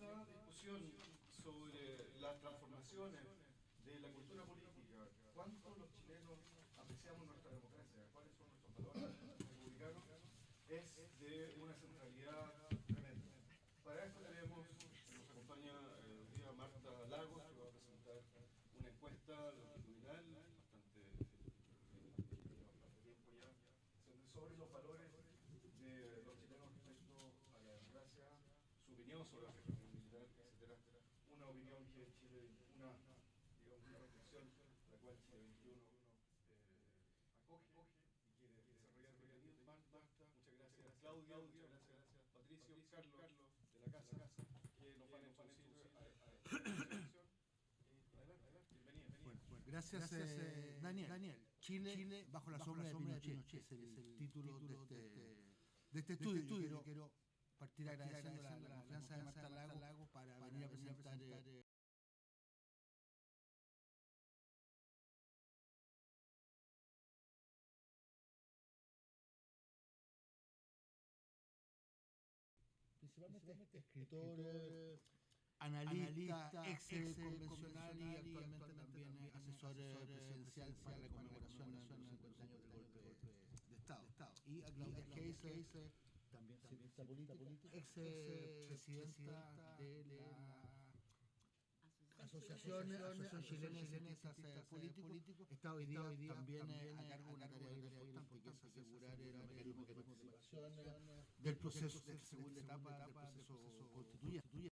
esta discusión sobre las transformaciones de la cultura política, cuánto los chilenos apreciamos nuestra democracia, cuáles son nuestros valores republicanos, es de una centralidad tremenda. Para esto nos acompaña hoy día Marta Lagos, que va a presentar una encuesta longitudinal, bastante tiempo ya, sobre los valores de los chilenos respecto a la democracia, su opinión sobre la gestión militar, etcétera. Una opinión que Chile, una reflexión la cual Chile 21 acoge y quiere desarrollar contenido. Marta, muchas gracias. Claudia, muchas gracias. Patricio, Carlos de la casa, que nos van a introducir a esta discusión. Adelante, bienvenido. Bueno, gracias, Daniel. Chile bajo la sombra de Pinochet, es el título de este estudio. Yo quiero partir agradeciendo la confianza de Marta Lagos para venir a presentar principalmente escritor, analista, ex convencional y actualmente también asesor presidencial para la conmemoración de los 50 años del golpe de Estado. Y a Claudia Geis, también cientista política, ex presidenta de la Asociación Chilena de Cientistas Políticos, está hoy día también a cargo de una tarea importante, que es asegurar el mecanismo de participación del proceso, de segunda etapa del proceso constituyente.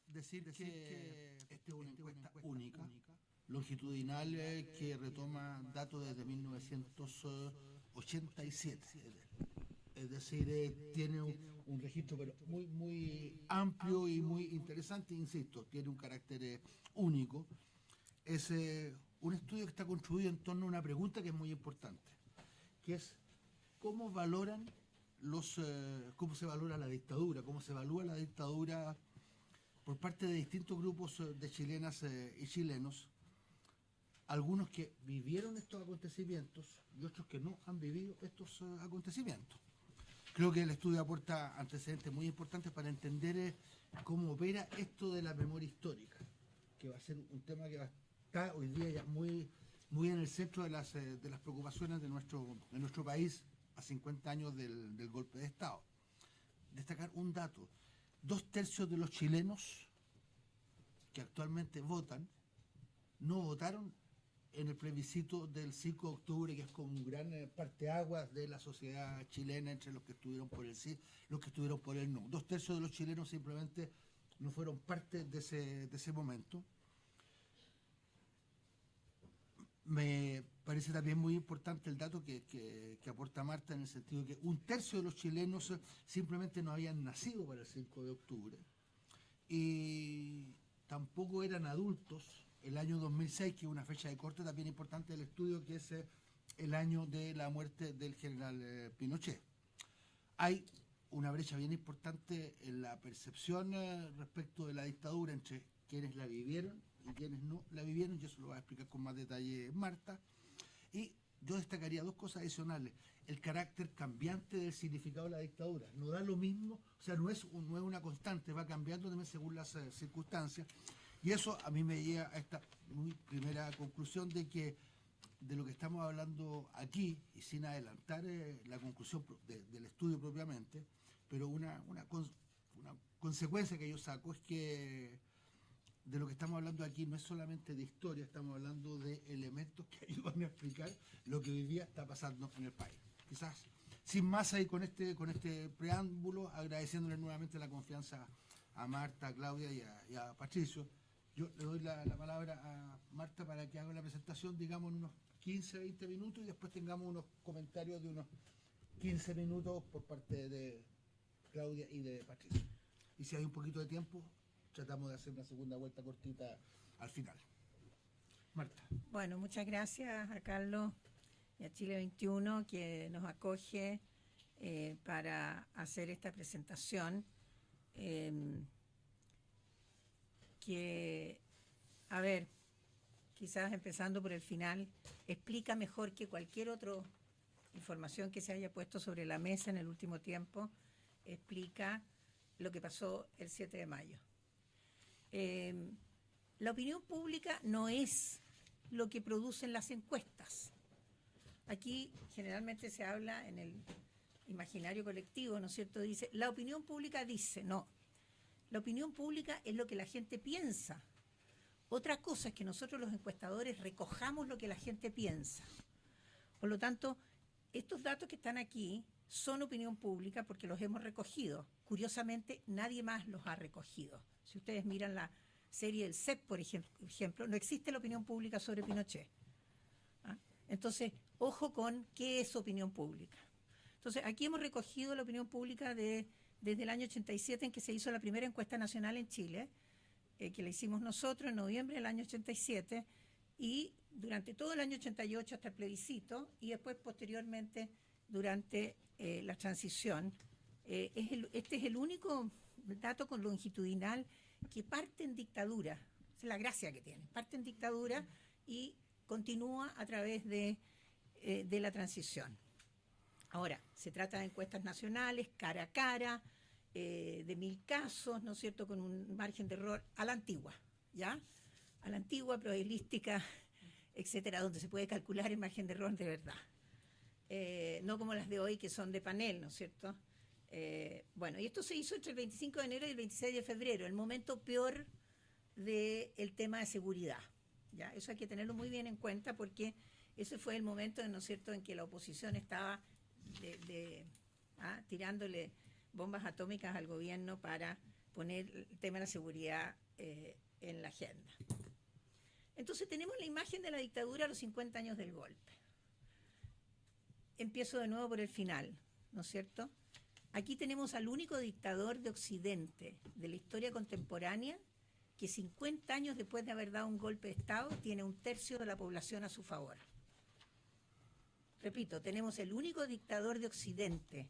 Decir que esta es una encuesta única, longitudinal, que retoma datos desde 1987. Es decir, tiene un registro pero muy amplio y muy interesante, insisto, tiene un carácter único. Es un estudio que está construido en torno a una pregunta que es muy importante, que es cómo valoran cómo se valora la dictadura, cómo se evalúa la dictadura por parte de distintos grupos de chilenas y chilenos, algunos que vivieron estos acontecimientos y otros que no han vivido estos acontecimientos. Creo que el estudio aporta antecedentes muy importantes para entender cómo opera esto de la memoria histórica, que va a ser un tema que está hoy día ya muy en el centro de las preocupaciones de nuestro país a 50 años del golpe de Estado. Destacar un dato: 2/3 de los chilenos que actualmente votan no votaron en el plebiscito del 5 de octubre, que es como un gran parteaguas de la sociedad chilena entre los que estuvieron por el sí, los que estuvieron por el no. 2/3 de los chilenos simplemente no fueron parte de ese momento. Me parece también muy importante el dato que aporta Marta, en el sentido de que 1/3 de los chilenos simplemente no habían nacido para el 5 de octubre y tampoco eran adultos el año 2006, que es una fecha de corte también importante del estudio, que es el año de la muerte del general Pinochet. Hay una brecha bien importante en la percepción respecto de la dictadura entre quienes la vivieron y quienes no la vivieron, y eso lo va a explicar con más detalle Marta. Y yo destacaría dos cosas adicionales: el carácter cambiante del significado de la dictadura. No da lo mismo, o sea, no es una constante, va cambiando también según las circunstancias. Y eso a mí me lleva a esta muy primera conclusión de que de lo que estamos hablando aquí, y sin adelantar la conclusión del estudio propiamente, pero una consecuencia que yo saco es que de lo que estamos hablando aquí no es solamente de historia, estamos hablando de elementos que ayudan a explicar lo que hoy día está pasando en el país. Quizás sin más ahí con este preámbulo, agradeciéndole nuevamente la confianza a Marta, a Claudia y a Patricio. Yo le doy la palabra a Marta para que haga la presentación, digamos, en unos 15, 20 minutos, y después tengamos unos comentarios de unos 15 minutos por parte de Claudia y de Patricio. Y si hay un poquito de tiempo, tratamos de hacer una segunda vuelta cortita al final. Marta. Bueno, muchas gracias a Carlos y a Chile 21, que nos acoge para hacer esta presentación, que, a ver, quizás empezando por el final, explica mejor que cualquier otra información que se haya puesto sobre la mesa en el último tiempo, explica lo que pasó el 7 de mayo. La opinión pública no es lo que producen las encuestas. Aquí generalmente se habla en el imaginario colectivo, ¿no es cierto? Dice, la opinión pública dice, no. La opinión pública es lo que la gente piensa. Otra cosa es que nosotros los encuestadores recojamos lo que la gente piensa. Por lo tanto, estos datos que están aquí son opinión pública porque los hemos recogido. Curiosamente, nadie más los ha recogido. Si ustedes miran la serie del CEP, por ejemplo, no existe la opinión pública sobre Pinochet. ¿Ah? Entonces, ojo con qué es opinión pública. Entonces, aquí hemos recogido la opinión pública desde el año 87, en que se hizo la primera encuesta nacional en Chile, que la hicimos nosotros en noviembre del año 87, y durante todo el año 88 hasta el plebiscito, y después posteriormente durante la transición. Este es el único dato con longitudinal que parte en dictadura. Esa es la gracia que tiene. Parte en dictadura y continúa a través de la transición. Ahora, se trata de encuestas nacionales, cara a cara, de 1000 casos, ¿no es cierto?, con un margen de error a la antigua, ¿ya? A la antigua, probabilística, etcétera, donde se puede calcular el margen de error de verdad. No como las de hoy, que son de panel, ¿no es cierto? Bueno, y esto se hizo entre el 25 de enero y el 26 de febrero, el momento peor del tema de seguridad, ¿ya? Eso hay que tenerlo muy bien en cuenta porque ese fue el momento, ¿no es cierto?, en que la oposición estaba tirándole bombas atómicas al gobierno para poner el tema de la seguridad en la agenda. Entonces tenemos la imagen de la dictadura a los 50 años del golpe. Empiezo de nuevo por el final, ¿no es cierto? Aquí tenemos al único dictador de Occidente de la historia contemporánea que 50 años después de haber dado un golpe de Estado tiene 1/3 de la población a su favor. Repito, tenemos el único dictador de Occidente,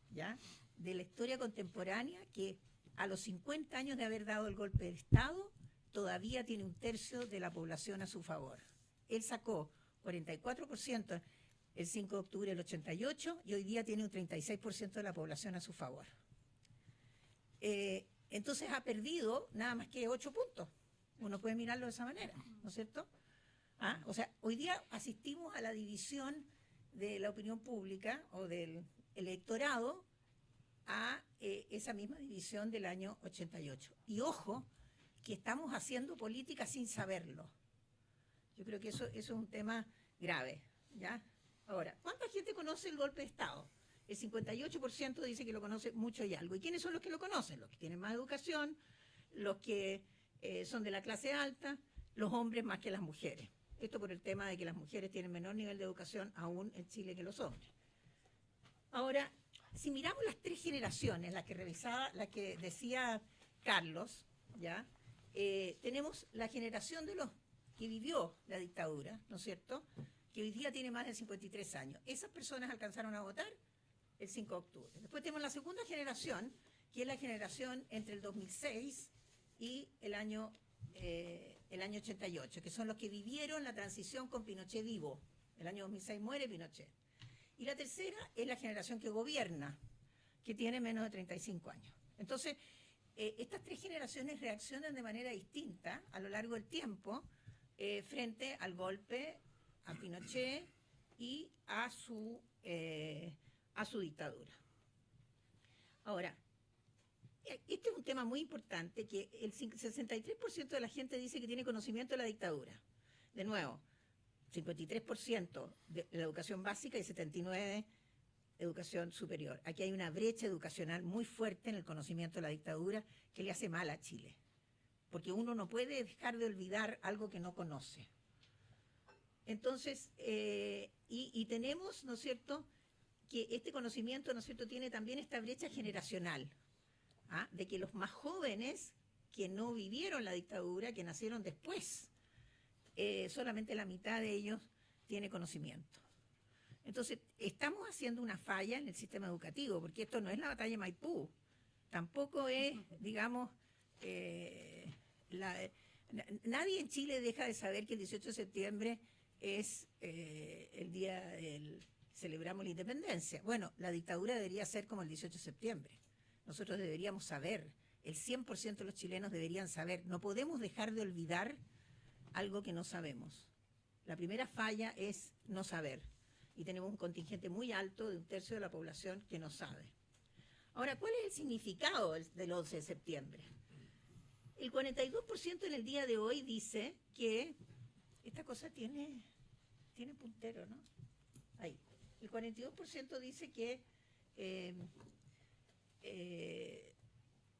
¿ya?, de la historia contemporánea que a los 50 años de haber dado el golpe de Estado todavía tiene 1/3 de la población a su favor. Él sacó 44% el 5 de octubre del 88 y hoy día tiene un 36% de la población a su favor. Entonces ha perdido nada más que 8 puntos. Uno puede mirarlo de esa manera, ¿no es cierto? O sea, hoy día asistimos a la división de la opinión pública o del electorado a esa misma división del año 88. Y ojo, que estamos haciendo política sin saberlo. Yo creo que eso es un tema grave, ¿ya? Ahora, ¿cuánta gente conoce el golpe de Estado? El 58% dice que lo conoce mucho y algo. ¿Y quiénes son los que lo conocen? Los que tienen más educación, los que son de la clase alta, los hombres más que las mujeres. Esto por el tema de que las mujeres tienen menor nivel de educación aún en Chile que los hombres. Ahora, si miramos las 3 generaciones, la que revisaba, la que decía Carlos, ¿ya? Tenemos la generación de los que vivió la dictadura, ¿no es cierto?, que hoy día tiene más de 53 años. Esas personas alcanzaron a votar el 5 de octubre. Después tenemos la segunda generación, que es la generación entre el 2006 y el año 88, que son los que vivieron la transición con Pinochet vivo. El año 2006 muere Pinochet. Y la tercera es la generación que gobierna, que tiene menos de 35 años. Entonces, estas 3 generaciones reaccionan de manera distinta a lo largo del tiempo frente al golpe, a Pinochet y a su dictadura. Ahora, este es un tema muy importante, que el 63% de la gente dice que tiene conocimiento de la dictadura. De nuevo, 53% de la educación básica y 79% educación superior. Aquí hay una brecha educacional muy fuerte en el conocimiento de la dictadura que le hace mal a Chile, porque uno no puede dejar de olvidar algo que no conoce. Entonces, y tenemos, ¿no es cierto?, que este conocimiento, ¿no es cierto?, tiene también esta brecha generacional, de que los más jóvenes que no vivieron la dictadura, que nacieron después, solamente la mitad de ellos tiene conocimiento. Entonces, estamos haciendo una falla en el sistema educativo, porque esto no es la batalla de Maipú, tampoco es, digamos, nadie en Chile deja de saber que el 18 de septiembre es el día del celebramos la independencia. Bueno, la dictadura debería ser como el 18 de septiembre. Nosotros deberíamos saber, el 100% de los chilenos deberían saber. No podemos dejar de olvidar algo que no sabemos. La primera falla es no saber. Y tenemos un contingente muy alto de 1/3 de la población que no sabe. Ahora, ¿cuál es el significado del 11 de septiembre? El 42% en el día de hoy dice que esta cosa tiene puntero, ¿no? Ahí. El 42% dice que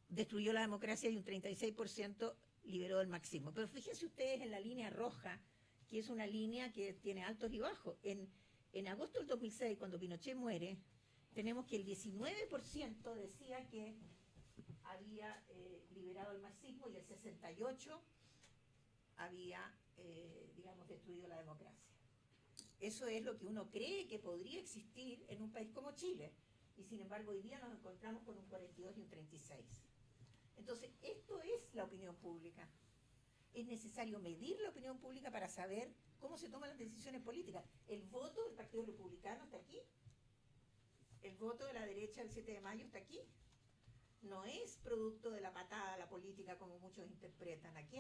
destruyó la democracia y un 36% liberó el marxismo. Pero fíjense ustedes en la línea roja, que es una línea que tiene altos y bajos. En agosto del 2006, cuando Pinochet muere, tenemos que el 19% decía que había liberado el marxismo y el 68% había, digamos, destruido la democracia. Eso es lo que uno cree que podría existir en un país como Chile. Y sin embargo, hoy día nos encontramos con un 42 y un 36. Entonces, esto es la opinión pública. Es necesario medir la opinión pública para saber cómo se toman las decisiones políticas. El voto del Partido Republicano está aquí. El voto de la derecha del 7 de mayo está aquí. No es producto de la patada a la política como muchos interpretan. Aquí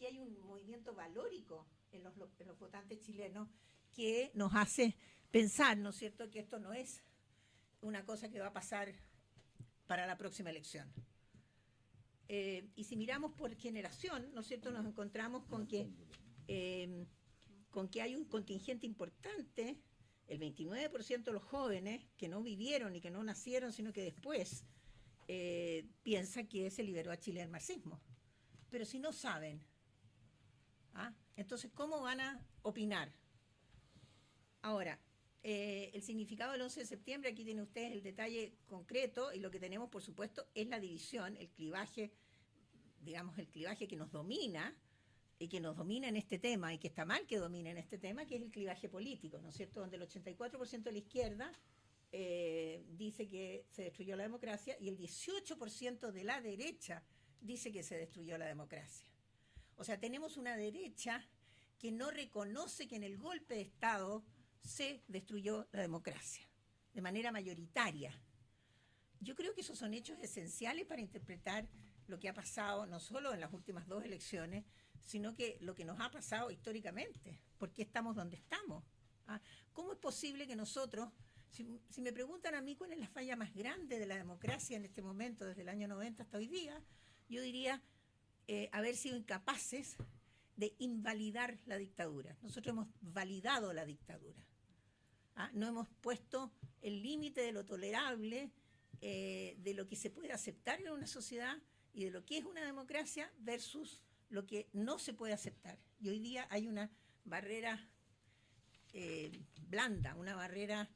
hay un movimiento valórico en los votantes chilenos que nos hace pensar, ¿no es cierto?, que esto no es una cosa que va a pasar para la próxima elección. Y si miramos por generación, ¿no es cierto?, nos encontramos con que hay un contingente importante, el 29% de los jóvenes que no vivieron y que no nacieron, sino que después piensa que se liberó a Chile del marxismo. Pero si no saben, entonces, ¿cómo van a opinar? Ahora, el significado del 11 de septiembre, aquí tienen ustedes el detalle concreto, y lo que tenemos, por supuesto, es la división, el clivaje, digamos, el clivaje que nos domina, y que nos domina en este tema, y que está mal que domine en este tema, que es el clivaje político, ¿no es cierto?, donde el 84% de la izquierda dice que se destruyó la democracia, y el 18% de la derecha dice que se destruyó la democracia. O sea, tenemos una derecha que no reconoce que en el golpe de Estado se destruyó la democracia, de manera mayoritaria. Yo creo que esos son hechos esenciales para interpretar lo que ha pasado, no solo en las últimas 2 elecciones, sino que lo que nos ha pasado históricamente. ¿Por qué estamos donde estamos? ¿Cómo es posible que nosotros, si me preguntan a mí cuál es la falla más grande de la democracia en este momento, desde el año 90 hasta hoy día, yo diría haber sido incapaces de invalidar la dictadura. Nosotros hemos validado la dictadura. No hemos puesto el límite de lo tolerable, de lo que se puede aceptar en una sociedad y de lo que es una democracia versus lo que no se puede aceptar. Y hoy día hay una barrera blanda, una barrera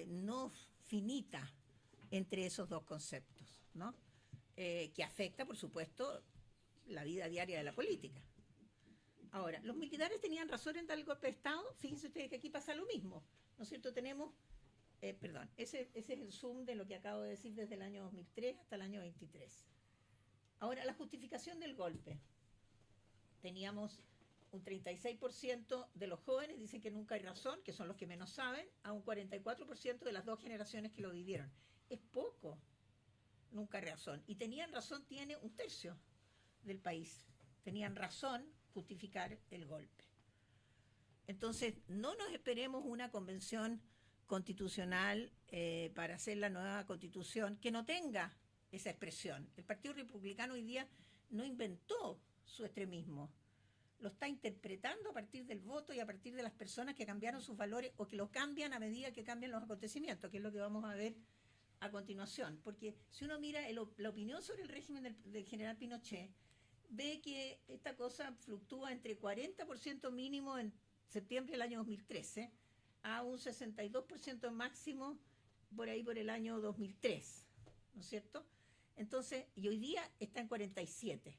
no finita entre esos dos conceptos, ¿no? Que afecta, por supuesto, la vida diaria de la política. Ahora, los militares tenían razón en dar el golpe de Estado. Fíjense ustedes que aquí pasa lo mismo, ¿no es cierto? Tenemos, ese es el zoom de lo que acabo de decir desde el año 2003 hasta el año 23. Ahora, la justificación del golpe. Teníamos un 36% de los jóvenes dicen que nunca hay razón, que son los que menos saben, a un 44% de las 2 generaciones que lo vivieron. Es poco, nunca hay razón. Y tenían razón, tiene 1/3 del país. Tenían razón justificar el golpe. Entonces, no nos esperemos una convención constitucional para hacer la nueva constitución que no tenga esa expresión. El Partido Republicano hoy día no inventó su extremismo, lo está interpretando a partir del voto y a partir de las personas que cambiaron sus valores o que lo cambian a medida que cambian los acontecimientos, que es lo que vamos a ver a continuación. Porque si uno mira la opinión sobre el régimen del general Pinochet, ve que esta cosa fluctúa entre 40% mínimo en septiembre del año 2013 a un 62% máximo por ahí por el año 2003, ¿no es cierto? Entonces, y hoy día está en 47.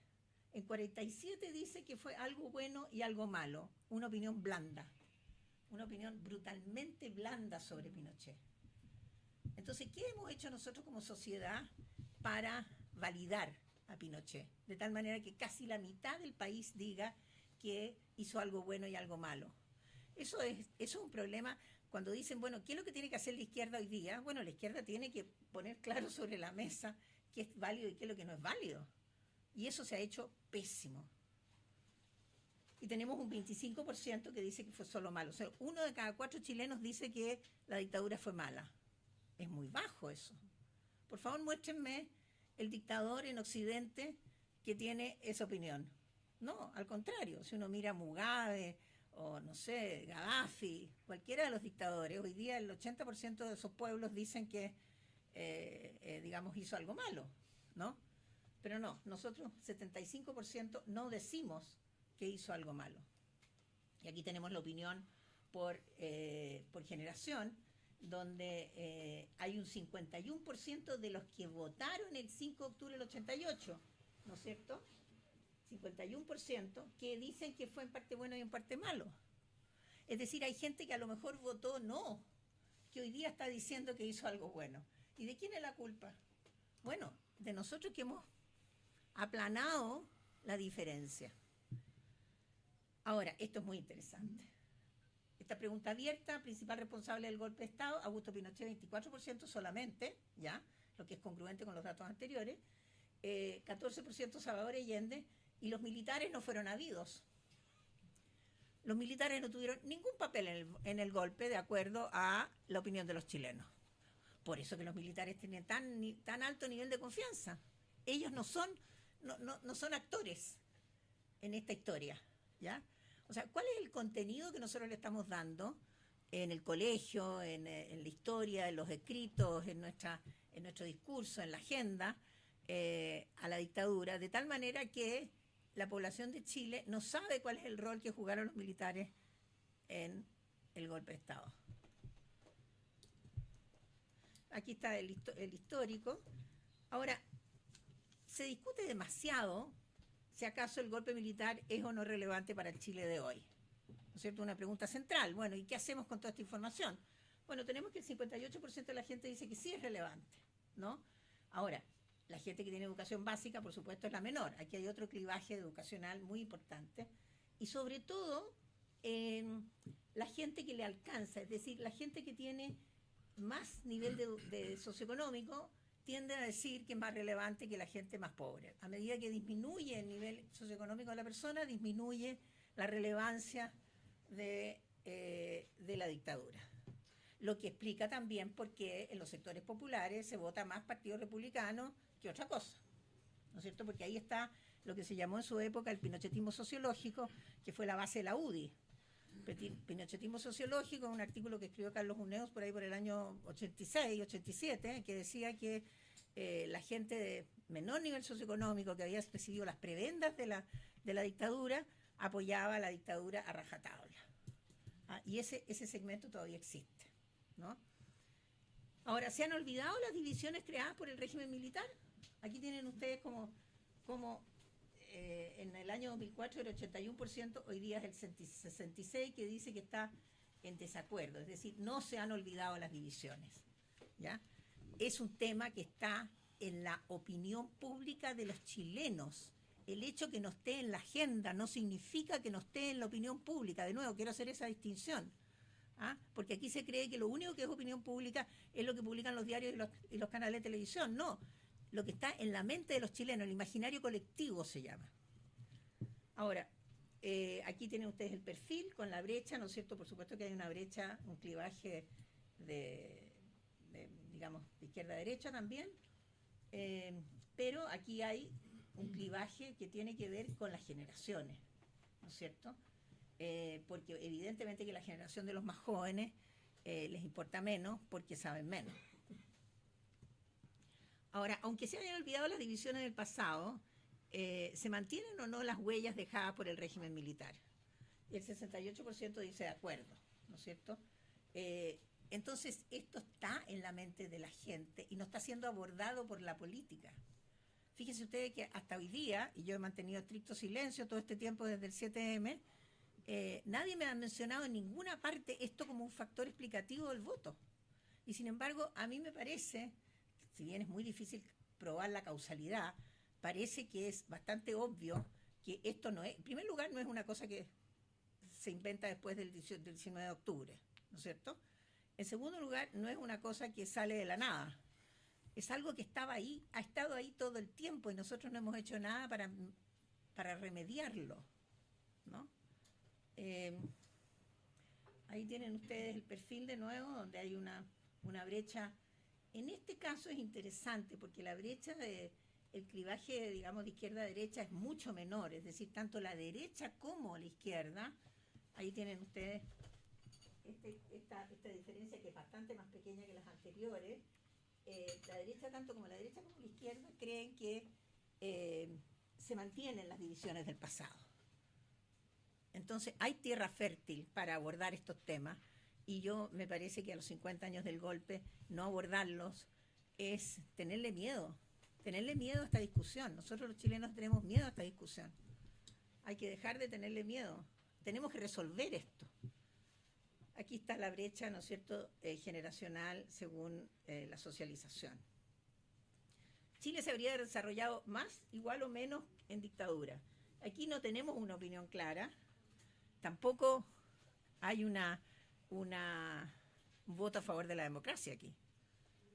En 47 dice que fue algo bueno y algo malo, una opinión blanda. una opinión brutalmente blanda sobre Pinochet. Entonces, ¿qué hemos hecho nosotros como sociedad para validar a Pinochet? De tal manera que casi la mitad del país diga que hizo algo bueno y algo malo. Eso es un problema. Cuando dicen, bueno, ¿qué es lo que tiene que hacer la izquierda hoy día? Bueno, la izquierda tiene que poner claro sobre la mesa qué es válido y qué es lo que no es válido. Y eso se ha hecho pésimo. Y tenemos un 25% que dice que fue solo malo. O sea, 1 de cada 4 chilenos dice que la dictadura fue mala. Es muy bajo eso. Por favor, muéstrenme el dictador en Occidente que tiene esa opinión. No, al contrario. Si uno mira a Mugabe o, no sé, Gaddafi, cualquiera de los dictadores, hoy día el 80% de esos pueblos dicen que, digamos, hizo algo malo, ¿no? Pero no, nosotros 75% no decimos que hizo algo malo. Y aquí tenemos la opinión por generación, donde hay un 51% de los que votaron el 5 de octubre del 88, ¿no es cierto? 51% que dicen que fue en parte bueno y en parte malo. Es decir, hay gente que a lo mejor votó no, que hoy día está diciendo que hizo algo bueno. ¿Y de quién es la culpa? Bueno, de nosotros que hemos aplanado la diferencia. Ahora, esto es muy interesante. Esta pregunta abierta, principal responsable del golpe de Estado, Augusto Pinochet, 24% solamente, ¿ya? Lo que es congruente con los datos anteriores, 14% Salvador Allende, y los militares no fueron habidos. Los militares no tuvieron ningún papel en el golpe, de acuerdo a la opinión de los chilenos. Por eso que los militares tienen tan alto nivel de confianza. Ellos no son actores en esta historia, ¿ya? O sea, ¿cuál es el contenido que nosotros le estamos dando en el colegio, en la historia, en los escritos, en nuestro discurso, en la agenda, a la dictadura? De tal manera que la población de Chile no sabe cuál es el rol que jugaron los militares en el golpe de Estado. Aquí está el histórico. Ahora, se discute demasiado si acaso el golpe militar es o no relevante para el Chile de hoy. ¿No es cierto? Una pregunta central. Bueno, ¿y qué hacemos con toda esta información? Bueno, tenemos que el 58% de la gente dice que sí es relevante, ¿no? Ahora, la gente que tiene educación básica, por supuesto, es la menor. Aquí hay otro clivaje educacional muy importante. Y sobre todo, la gente que le alcanza, es decir, la gente que tiene más nivel de socioeconómico, tienden a decir que es más relevante que la gente más pobre. A medida que disminuye el nivel socioeconómico de la persona, disminuye la relevancia de la dictadura. Lo que explica también por qué en los sectores populares se vota más Partido Republicano que otra cosa, ¿no es cierto? Porque ahí está lo que se llamó en su época el pinochetismo sociológico, que fue la base de la UDI. Pinochetismo sociológico, un artículo que escribió Carlos Uneos por ahí por el año 86, 87, que decía que la gente de menor nivel socioeconómico que había recibido las prebendas de la dictadura apoyaba a la dictadura a rajatabla. Y ese segmento todavía existe, ¿no? Ahora, ¿se han olvidado las divisiones creadas por el régimen militar? Aquí tienen ustedes como en el año 2004 era 81%, hoy día es el 66%, que dice que está en desacuerdo. Es decir, no se han olvidado las divisiones, ¿ya? Es un tema que está en la opinión pública de los chilenos. El hecho que no esté en la agenda no significa que no esté en la opinión pública. De nuevo, quiero hacer esa distinción. Porque aquí se cree que lo único que es opinión pública es lo que publican los diarios y los canales de televisión. No, lo que está en la mente de los chilenos, el imaginario colectivo se llama. Ahora, aquí tienen ustedes el perfil con la brecha, ¿no es cierto? Por supuesto que hay una brecha, un clivaje digamos, de izquierda a derecha también, pero aquí hay un clivaje que tiene que ver con las generaciones, ¿no es cierto? Porque evidentemente que la generación de los más jóvenes les importa menos porque saben menos. Ahora, aunque se hayan olvidado las divisiones del pasado, ¿se mantienen o no las huellas dejadas por el régimen militar? Y el 68% dice de acuerdo, ¿no es cierto? Entonces, esto está en la mente de la gente y no está siendo abordado por la política. Fíjense ustedes que hasta hoy día, y yo he mantenido estricto silencio todo este tiempo desde el 7M, nadie me ha mencionado en ninguna parte esto como un factor explicativo del voto. Y sin embargo, a mí me parece, si bien es muy difícil probar la causalidad, parece que es bastante obvio que esto no es, en primer lugar, no es una cosa que se inventa después del 19 de octubre, ¿no es cierto? En segundo lugar, no es una cosa que sale de la nada. Es algo que estaba ahí, ha estado ahí todo el tiempo y nosotros no hemos hecho nada para remediarlo, ¿no? Ahí tienen ustedes el perfil de nuevo, donde hay una brecha. En este caso es interesante porque la brecha el clivaje, digamos, de izquierda a derecha es mucho menor, es decir, tanto la derecha como la izquierda, ahí tienen ustedes esta diferencia que es bastante más pequeña que las anteriores. La derecha, tanto como la derecha como la izquierda, creen que se mantienen las divisiones del pasado. Entonces hay tierra fértil para abordar estos temas y me parece que a los 50 años del golpe no abordarlos es tenerle miedo a esta discusión. Nosotros los chilenos tenemos miedo a esta discusión. Hay que dejar de tenerle miedo. Tenemos que resolver esto. Aquí está la brecha, ¿no es cierto?, generacional según la socialización. Chile se habría desarrollado más, igual o menos, en dictadura. Aquí no tenemos una opinión clara. Tampoco hay un voto a favor de la democracia aquí,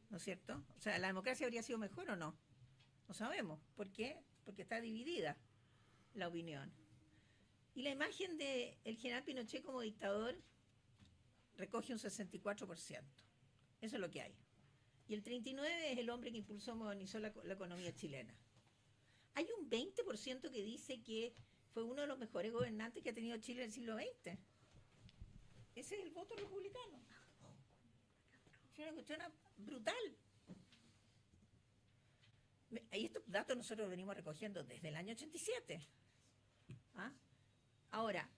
¿no es cierto? O sea, ¿la democracia habría sido mejor o no? No sabemos. ¿Por qué? Porque está dividida la opinión. Y la imagen del general Pinochet como dictador recoge un 64%. Eso es lo que hay. Y el 39% es el hombre que impulsó, modernizó la economía chilena. Hay un 20% que dice que fue uno de los mejores gobernantes que ha tenido Chile en el siglo XX. Ese es el voto republicano. Es una cuestión brutal. Y estos datos nosotros venimos recogiendo desde el año 87. ¿Ah? Ahora,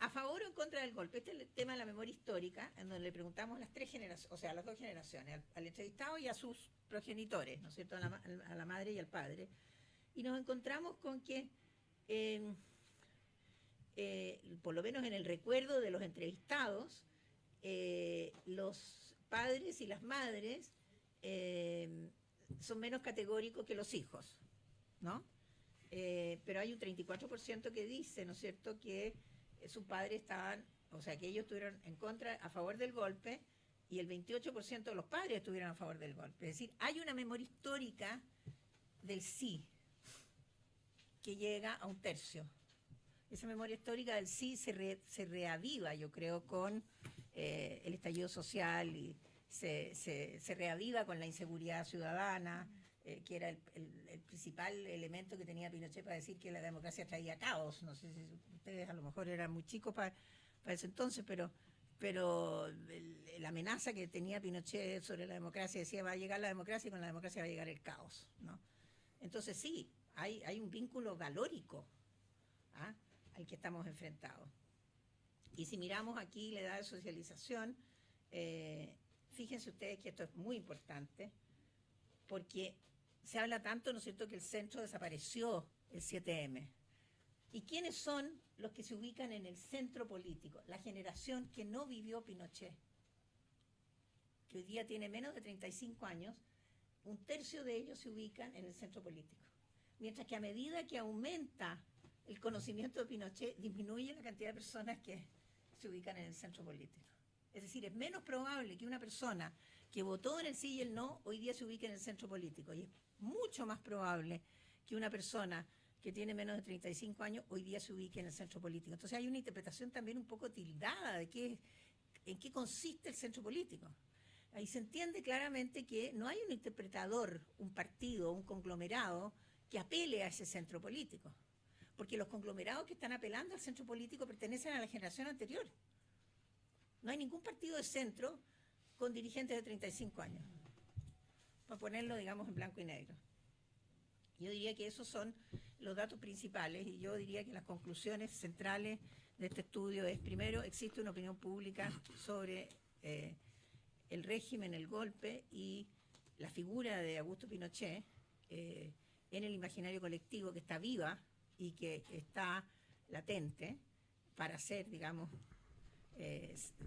a favor o en contra del golpe, este es el tema de la memoria histórica, en donde le preguntamos a las tres generaciones, o sea, a las dos generaciones, al entrevistado y a sus progenitores, ¿no es cierto?, a la madre y al padre, y nos encontramos con que por lo menos en el recuerdo de los entrevistados, los padres y las madres son menos categóricos que los hijos, ¿no? Pero hay un 34% que dice, ¿no es cierto?, que sus padres estaban, o sea, que ellos estuvieron en contra, a favor del golpe, y el 28% de los padres estuvieron a favor del golpe. Es decir, hay una memoria histórica del sí, que llega a un tercio. Esa memoria histórica del sí se reaviva, yo creo, con el estallido social y se reaviva con la inseguridad ciudadana, que era el principal elemento que tenía Pinochet para decir que la democracia traía caos. No sé si ustedes a lo mejor eran muy chicos para ese entonces, pero la amenaza que tenía Pinochet sobre la democracia decía va a llegar la democracia y con la democracia va a llegar el caos, ¿no? Entonces sí, hay un vínculo valórico, ¿ah?, al que estamos enfrentados. Y si miramos aquí la edad de socialización, fíjense ustedes que esto es muy importante, porque se habla tanto, ¿no es cierto?, que el centro desapareció el 7M. ¿Y quiénes son los que se ubican en el centro político? La generación que no vivió Pinochet, que hoy día tiene menos de 35 años, un tercio de ellos se ubican en el centro político. Mientras que a medida que aumenta el conocimiento de Pinochet, disminuye la cantidad de personas que se ubican en el centro político. Es decir, es menos probable que una persona que votó en el sí y el no, hoy día se ubique en el centro político. Y es mucho más probable que una persona que tiene menos de 35 años, hoy día se ubique en el centro político. Entonces hay una interpretación también un poco tildada de en qué consiste el centro político. Ahí se entiende claramente que no hay un interpretador, un partido, un conglomerado que apele a ese centro político. Porque los conglomerados que están apelando al centro político pertenecen a la generación anterior. No hay ningún partido de centro con dirigentes de 35 años, para ponerlo, digamos, en blanco y negro. Yo diría que esos son los datos principales y yo diría que las conclusiones centrales de este estudio es, primero, existe una opinión pública sobre el régimen, el golpe y la figura de Augusto Pinochet en el imaginario colectivo, que está viva y que está latente, para hacer, digamos,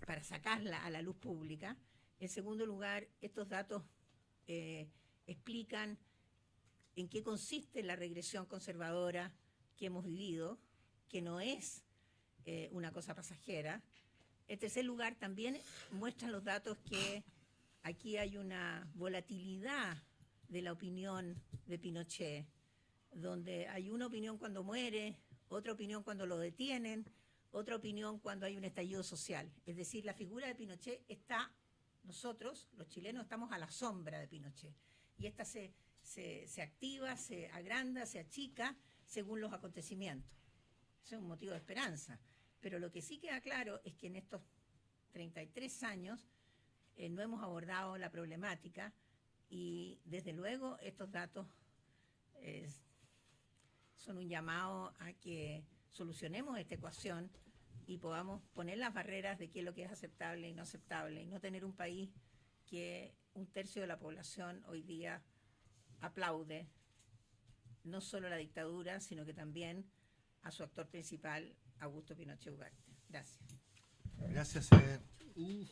para sacarla a la luz pública. En segundo lugar, estos datos explican en qué consiste la regresión conservadora que hemos vivido, que no es una cosa pasajera. En tercer lugar, también muestran los datos que aquí hay una volatilidad de la opinión de Pinochet, donde hay una opinión cuando muere, otra opinión cuando lo detienen, otra opinión cuando hay un estallido social. Es decir, la figura de Pinochet está, nosotros, los chilenos, estamos a la sombra de Pinochet. Y esta se activa, se agranda, se achica según los acontecimientos. Eso es un motivo de esperanza. Pero lo que sí queda claro es que en estos 33 años no hemos abordado la problemática y desde luego estos datos son un llamado a que solucionemos esta ecuación y podamos poner las barreras de qué es lo que es aceptable y no aceptable, y no tener un país que un tercio de la población hoy día aplaude no solo la dictadura, sino que también a su actor principal, Augusto Pinochet Ugarte. Gracias. Gracias. Sí.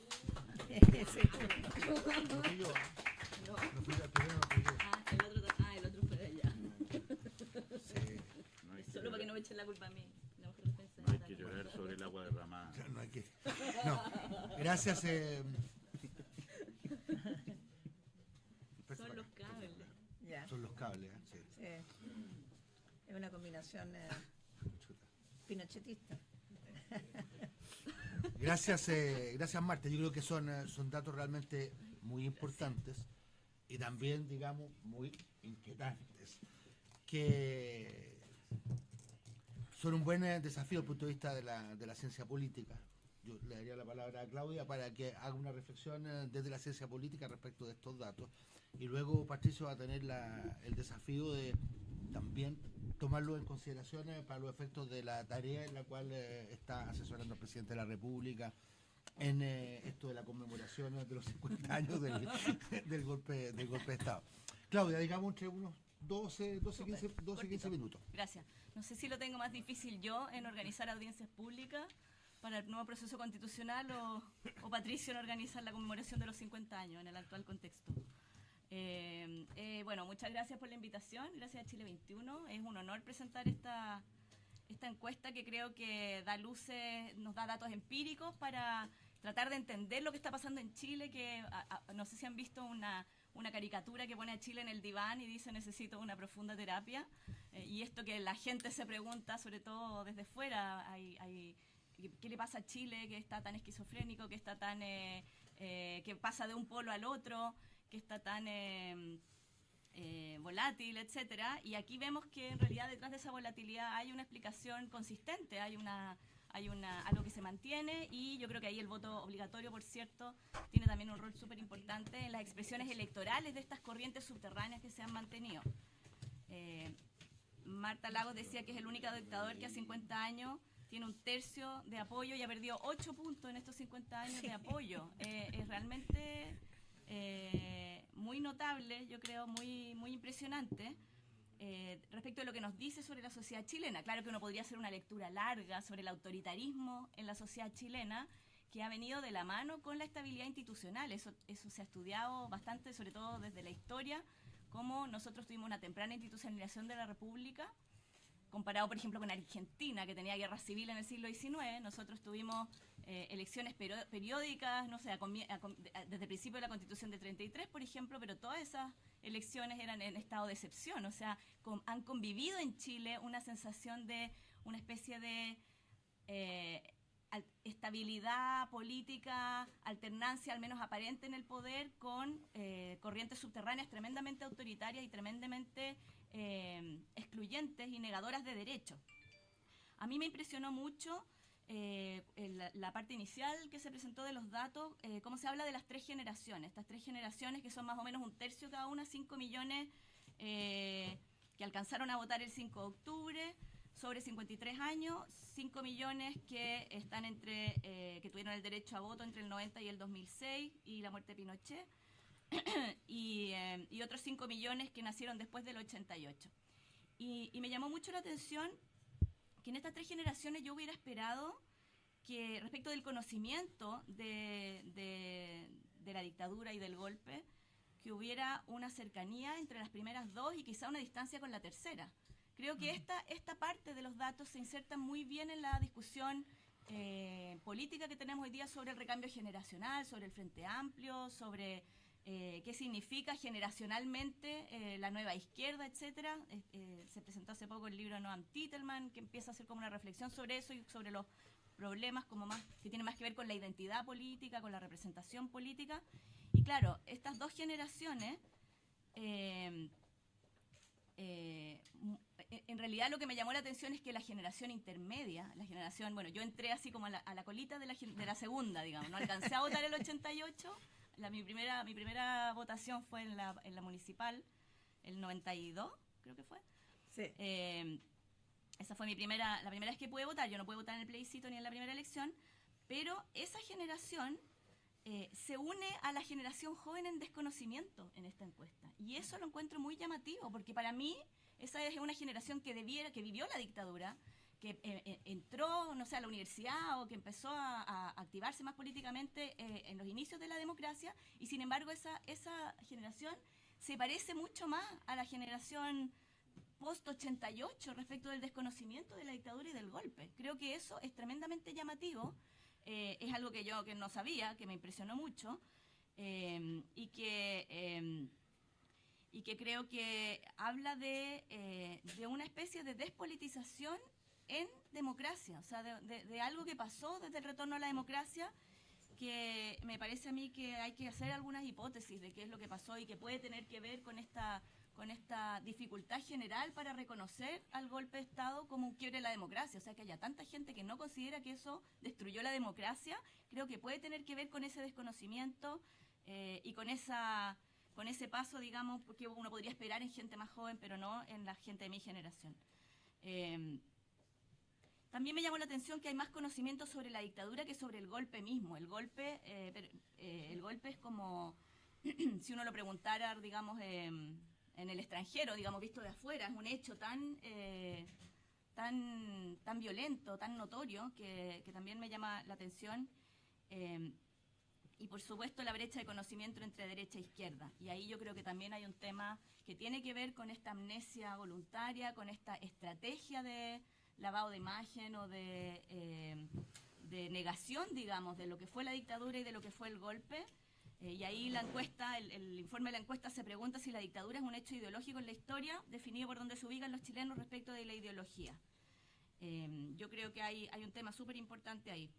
No fui yo. No fui yo, primero no fui yo. El otro fue de allá. Sí. Solo para que no me echen la culpa a mí. La mejor defensa No hay que llorar sobre el agua derramada. No hay que. No. Gracias. Son los cables. Ya. Son los cables, sí. Sí. Es una combinación pinochetista. Gracias, gracias Marta. Yo creo que son datos realmente muy importantes y también, digamos, muy inquietantes, que son un buen desafío desde el punto de vista de la ciencia política. Yo le daría la palabra a Claudia para que haga una reflexión desde la ciencia política respecto de estos datos, y luego Patricio va a tener el desafío de también tomarlo en consideración para los efectos de la tarea en la cual está asesorando al presidente de la República en esto de la conmemoración de los 50 años del golpe de Estado. Claudia, digamos entre unos 15 minutos. Gracias. No sé si lo tengo más difícil yo en organizar audiencias públicas para el nuevo proceso constitucional o Patricio en organizar la conmemoración de los 50 años en el actual contexto. Bueno, muchas gracias por la invitación, gracias a Chile 21. Es un honor presentar esta encuesta que creo que da luces, nos da datos empíricos para tratar de entender lo que está pasando en Chile, que no sé si han visto una caricatura que pone a Chile en el diván y dice necesito una profunda terapia, y esto que la gente se pregunta, sobre todo desde fuera, ¿qué le pasa a Chile que está tan esquizofrénico, que está tan que pasa de un polo al otro, que está tan volátil, etcétera? Y aquí vemos que en realidad detrás de esa volatilidad hay una explicación consistente, hay algo que se mantiene, y yo creo que ahí el voto obligatorio, por cierto, tiene también un rol súper importante en las expresiones electorales de estas corrientes subterráneas que se han mantenido. Marta Lagos decía que es el único dictador que a 50 años tiene un tercio de apoyo y ha perdido 8 puntos en estos 50 años de apoyo. Es realmente muy notable, yo creo, muy impresionante. Respecto de lo que nos dice sobre la sociedad chilena, claro que uno podría hacer una lectura larga sobre el autoritarismo en la sociedad chilena, que ha venido de la mano con la estabilidad institucional. Eso se ha estudiado bastante, sobre todo desde la historia, cómo nosotros tuvimos una temprana institucionalización de la República, comparado, por ejemplo, con Argentina, que tenía guerra civil en el siglo XIX. Nosotros tuvimos elecciones periódicas, no sé, desde el principio de la Constitución de 33, por ejemplo, pero todas esas elecciones eran en estado de excepción. O sea, han convivido en Chile una sensación de una especie de estabilidad política, alternancia al menos aparente en el poder, con corrientes subterráneas tremendamente autoritarias y tremendamente excluyentes y negadoras de derechos. A mí me impresionó mucho la parte inicial que se presentó de los datos, cómo se habla de las 3 generaciones, estas 3 generaciones que son más o menos un tercio cada una, 5 millones que alcanzaron a votar el 5 de octubre, sobre 53 años, 5 millones que están que tuvieron el derecho a voto entre el 90 y el 2006 y la muerte de Pinochet, y otros 5 millones que nacieron después del 88. Y me llamó mucho la atención que en estas 3 generaciones yo hubiera esperado que respecto del conocimiento de la dictadura y del golpe, que hubiera una cercanía entre las primeras dos y quizá una distancia con la tercera. Creo que esta parte de los datos se inserta muy bien en la discusión política que tenemos hoy día sobre el recambio generacional, sobre el Frente Amplio, sobre qué significa generacionalmente la nueva izquierda, etcétera. Se presentó hace poco el libro de Noam Titelman, que empieza a hacer como una reflexión sobre eso y sobre los problemas como más que tienen más que ver con la identidad política, con la representación política. Y claro, estas dos generaciones, en realidad lo que me llamó la atención es que la generación intermedia, la generación, bueno, yo entré así como a la colita de la segunda, digamos, no alcancé a votar el 88, mi primera votación fue en la municipal, el 92, creo que fue. Sí. Esa fue la primera vez que pude votar. Yo no pude votar en el plebiscito ni en la primera elección, pero esa generación se une a la generación joven en desconocimiento en esta encuesta. Y eso lo encuentro muy llamativo, porque para mí esa es una generación que vivió la dictadura, que entró, no sé, a la universidad o que empezó a activarse más políticamente en los inicios de la democracia, y sin embargo esa generación se parece mucho más a la generación post-88 respecto del desconocimiento de la dictadura y del golpe. Creo que eso es tremendamente llamativo, es algo que yo no sabía, que me impresionó mucho, y que creo que habla de una especie de despolitización en democracia, o sea, de algo que pasó desde el retorno a la democracia, que me parece a mí que hay que hacer algunas hipótesis de qué es lo que pasó y que puede tener que ver con esta dificultad general para reconocer al golpe de Estado como un quiebre de la democracia. O sea, que haya tanta gente que no considera que eso destruyó la democracia, creo que puede tener que ver con ese desconocimiento y con ese paso, digamos, que uno podría esperar en gente más joven, pero no en la gente de mi generación. También me llamó la atención que hay más conocimiento sobre la dictadura que sobre el golpe mismo. El golpe es como, si uno lo preguntara, digamos, en el extranjero, digamos, visto de afuera, es un hecho tan violento, tan notorio, que también me llama la atención. Y por supuesto la brecha de conocimiento entre derecha e izquierda. Y ahí yo creo que también hay un tema que tiene que ver con esta amnesia voluntaria, con esta estrategia de lavado de imagen o de negación, digamos, de lo que fue la dictadura y de lo que fue el golpe. Y ahí la encuesta, el informe de la encuesta se pregunta si la dictadura es un hecho ideológico en la historia, definido por dónde se ubican los chilenos respecto de la ideología. Yo creo que hay un tema súper importante ahí.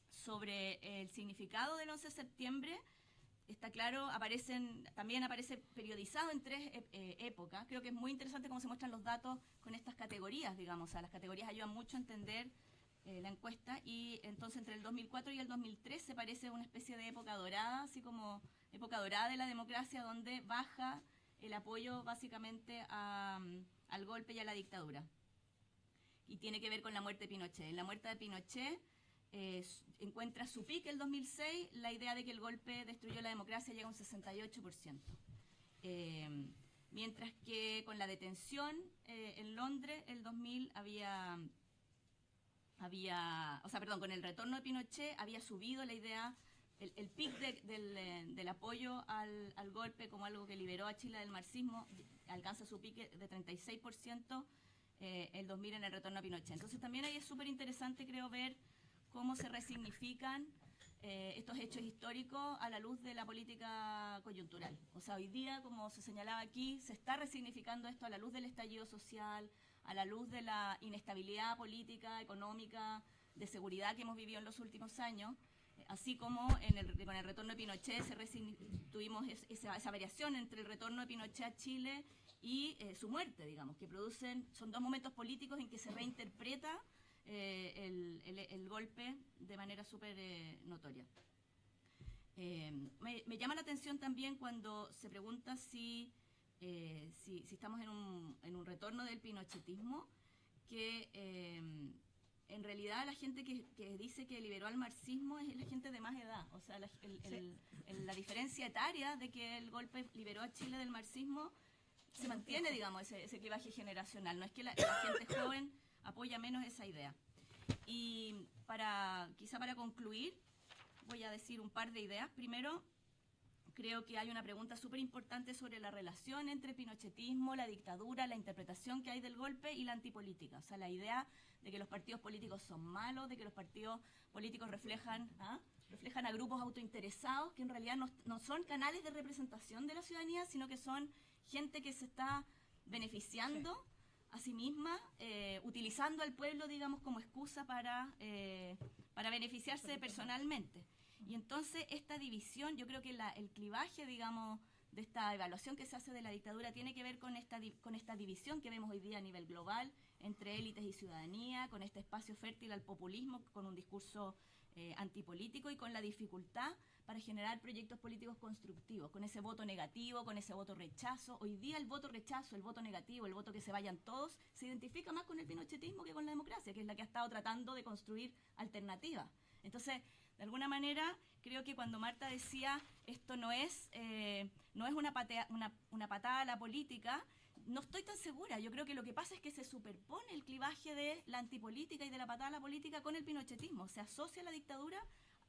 Sobre el significado del 11 de septiembre, está claro, también aparece periodizado en 3 épocas. Creo que es muy interesante cómo se muestran los datos con estas categorías, digamos. O sea, las categorías ayudan mucho a entender la encuesta, y entonces entre el 2004 y el 2003 se parece una especie de época dorada, así como época dorada de la democracia, donde baja el apoyo básicamente al golpe y a la dictadura. Y tiene que ver con la muerte de Pinochet. En la muerte de Pinochet encuentra su pique el 2006, la idea de que el golpe destruyó la democracia llega a un 68%. Mientras que con la detención en Londres, el 2000 con el retorno de Pinochet había subido la idea, el pic del apoyo al golpe como algo que liberó a Chile del marxismo, alcanza su pique de 36% el 2000 en el retorno a Pinochet. Entonces también ahí es súper interesante, creo, ver cómo se resignifican estos hechos históricos a la luz de la política coyuntural. O sea, hoy día, como se señalaba aquí, se está resignificando esto a la luz del estallido social, a la luz de la inestabilidad política, económica, de seguridad que hemos vivido en los últimos años, así como con el retorno de Pinochet tuvimos esa variación entre el retorno de Pinochet a Chile y su muerte, digamos, que son dos momentos políticos en que se reinterpreta el golpe de manera súper notoria. Me llama la atención también cuando se pregunta si estamos en un retorno del pinochetismo, que en realidad la gente que dice que liberó al marxismo es la gente de más edad. O sea, la diferencia etaria de que el golpe liberó a Chile del marxismo se mantiene, digamos, ese clivaje generacional. No es que la gente joven apoya menos esa idea. Y quizá para concluir, voy a decir un par de ideas. Primero, creo que hay una pregunta súper importante sobre la relación entre pinochetismo, la dictadura, la interpretación que hay del golpe y la antipolítica. O sea, la idea de que los partidos políticos son malos, de que los partidos políticos reflejan a grupos autointeresados, que en realidad no son canales de representación de la ciudadanía, sino que son gente que se está beneficiando a sí misma, utilizando al pueblo, digamos, como excusa para beneficiarse personalmente. Y entonces esta división, yo creo que el clivaje, digamos, de esta evaluación que se hace de la dictadura tiene que ver con esta división que vemos hoy día a nivel global entre élites y ciudadanía, con este espacio fértil al populismo, con un discurso antipolítico y con la dificultad para generar proyectos políticos constructivos, con ese voto negativo, con ese voto rechazo. Hoy día el voto rechazo, el voto negativo, el voto que se vayan todos, se identifica más con el pinochetismo que con la democracia, que es la que ha estado tratando de construir alternativas. Entonces, de alguna manera, creo que cuando Marta decía esto no es una patada a la política, no estoy tan segura. Yo creo que lo que pasa es que se superpone el clivaje de la antipolítica y de la patada a la política con el pinochetismo. Se asocia la dictadura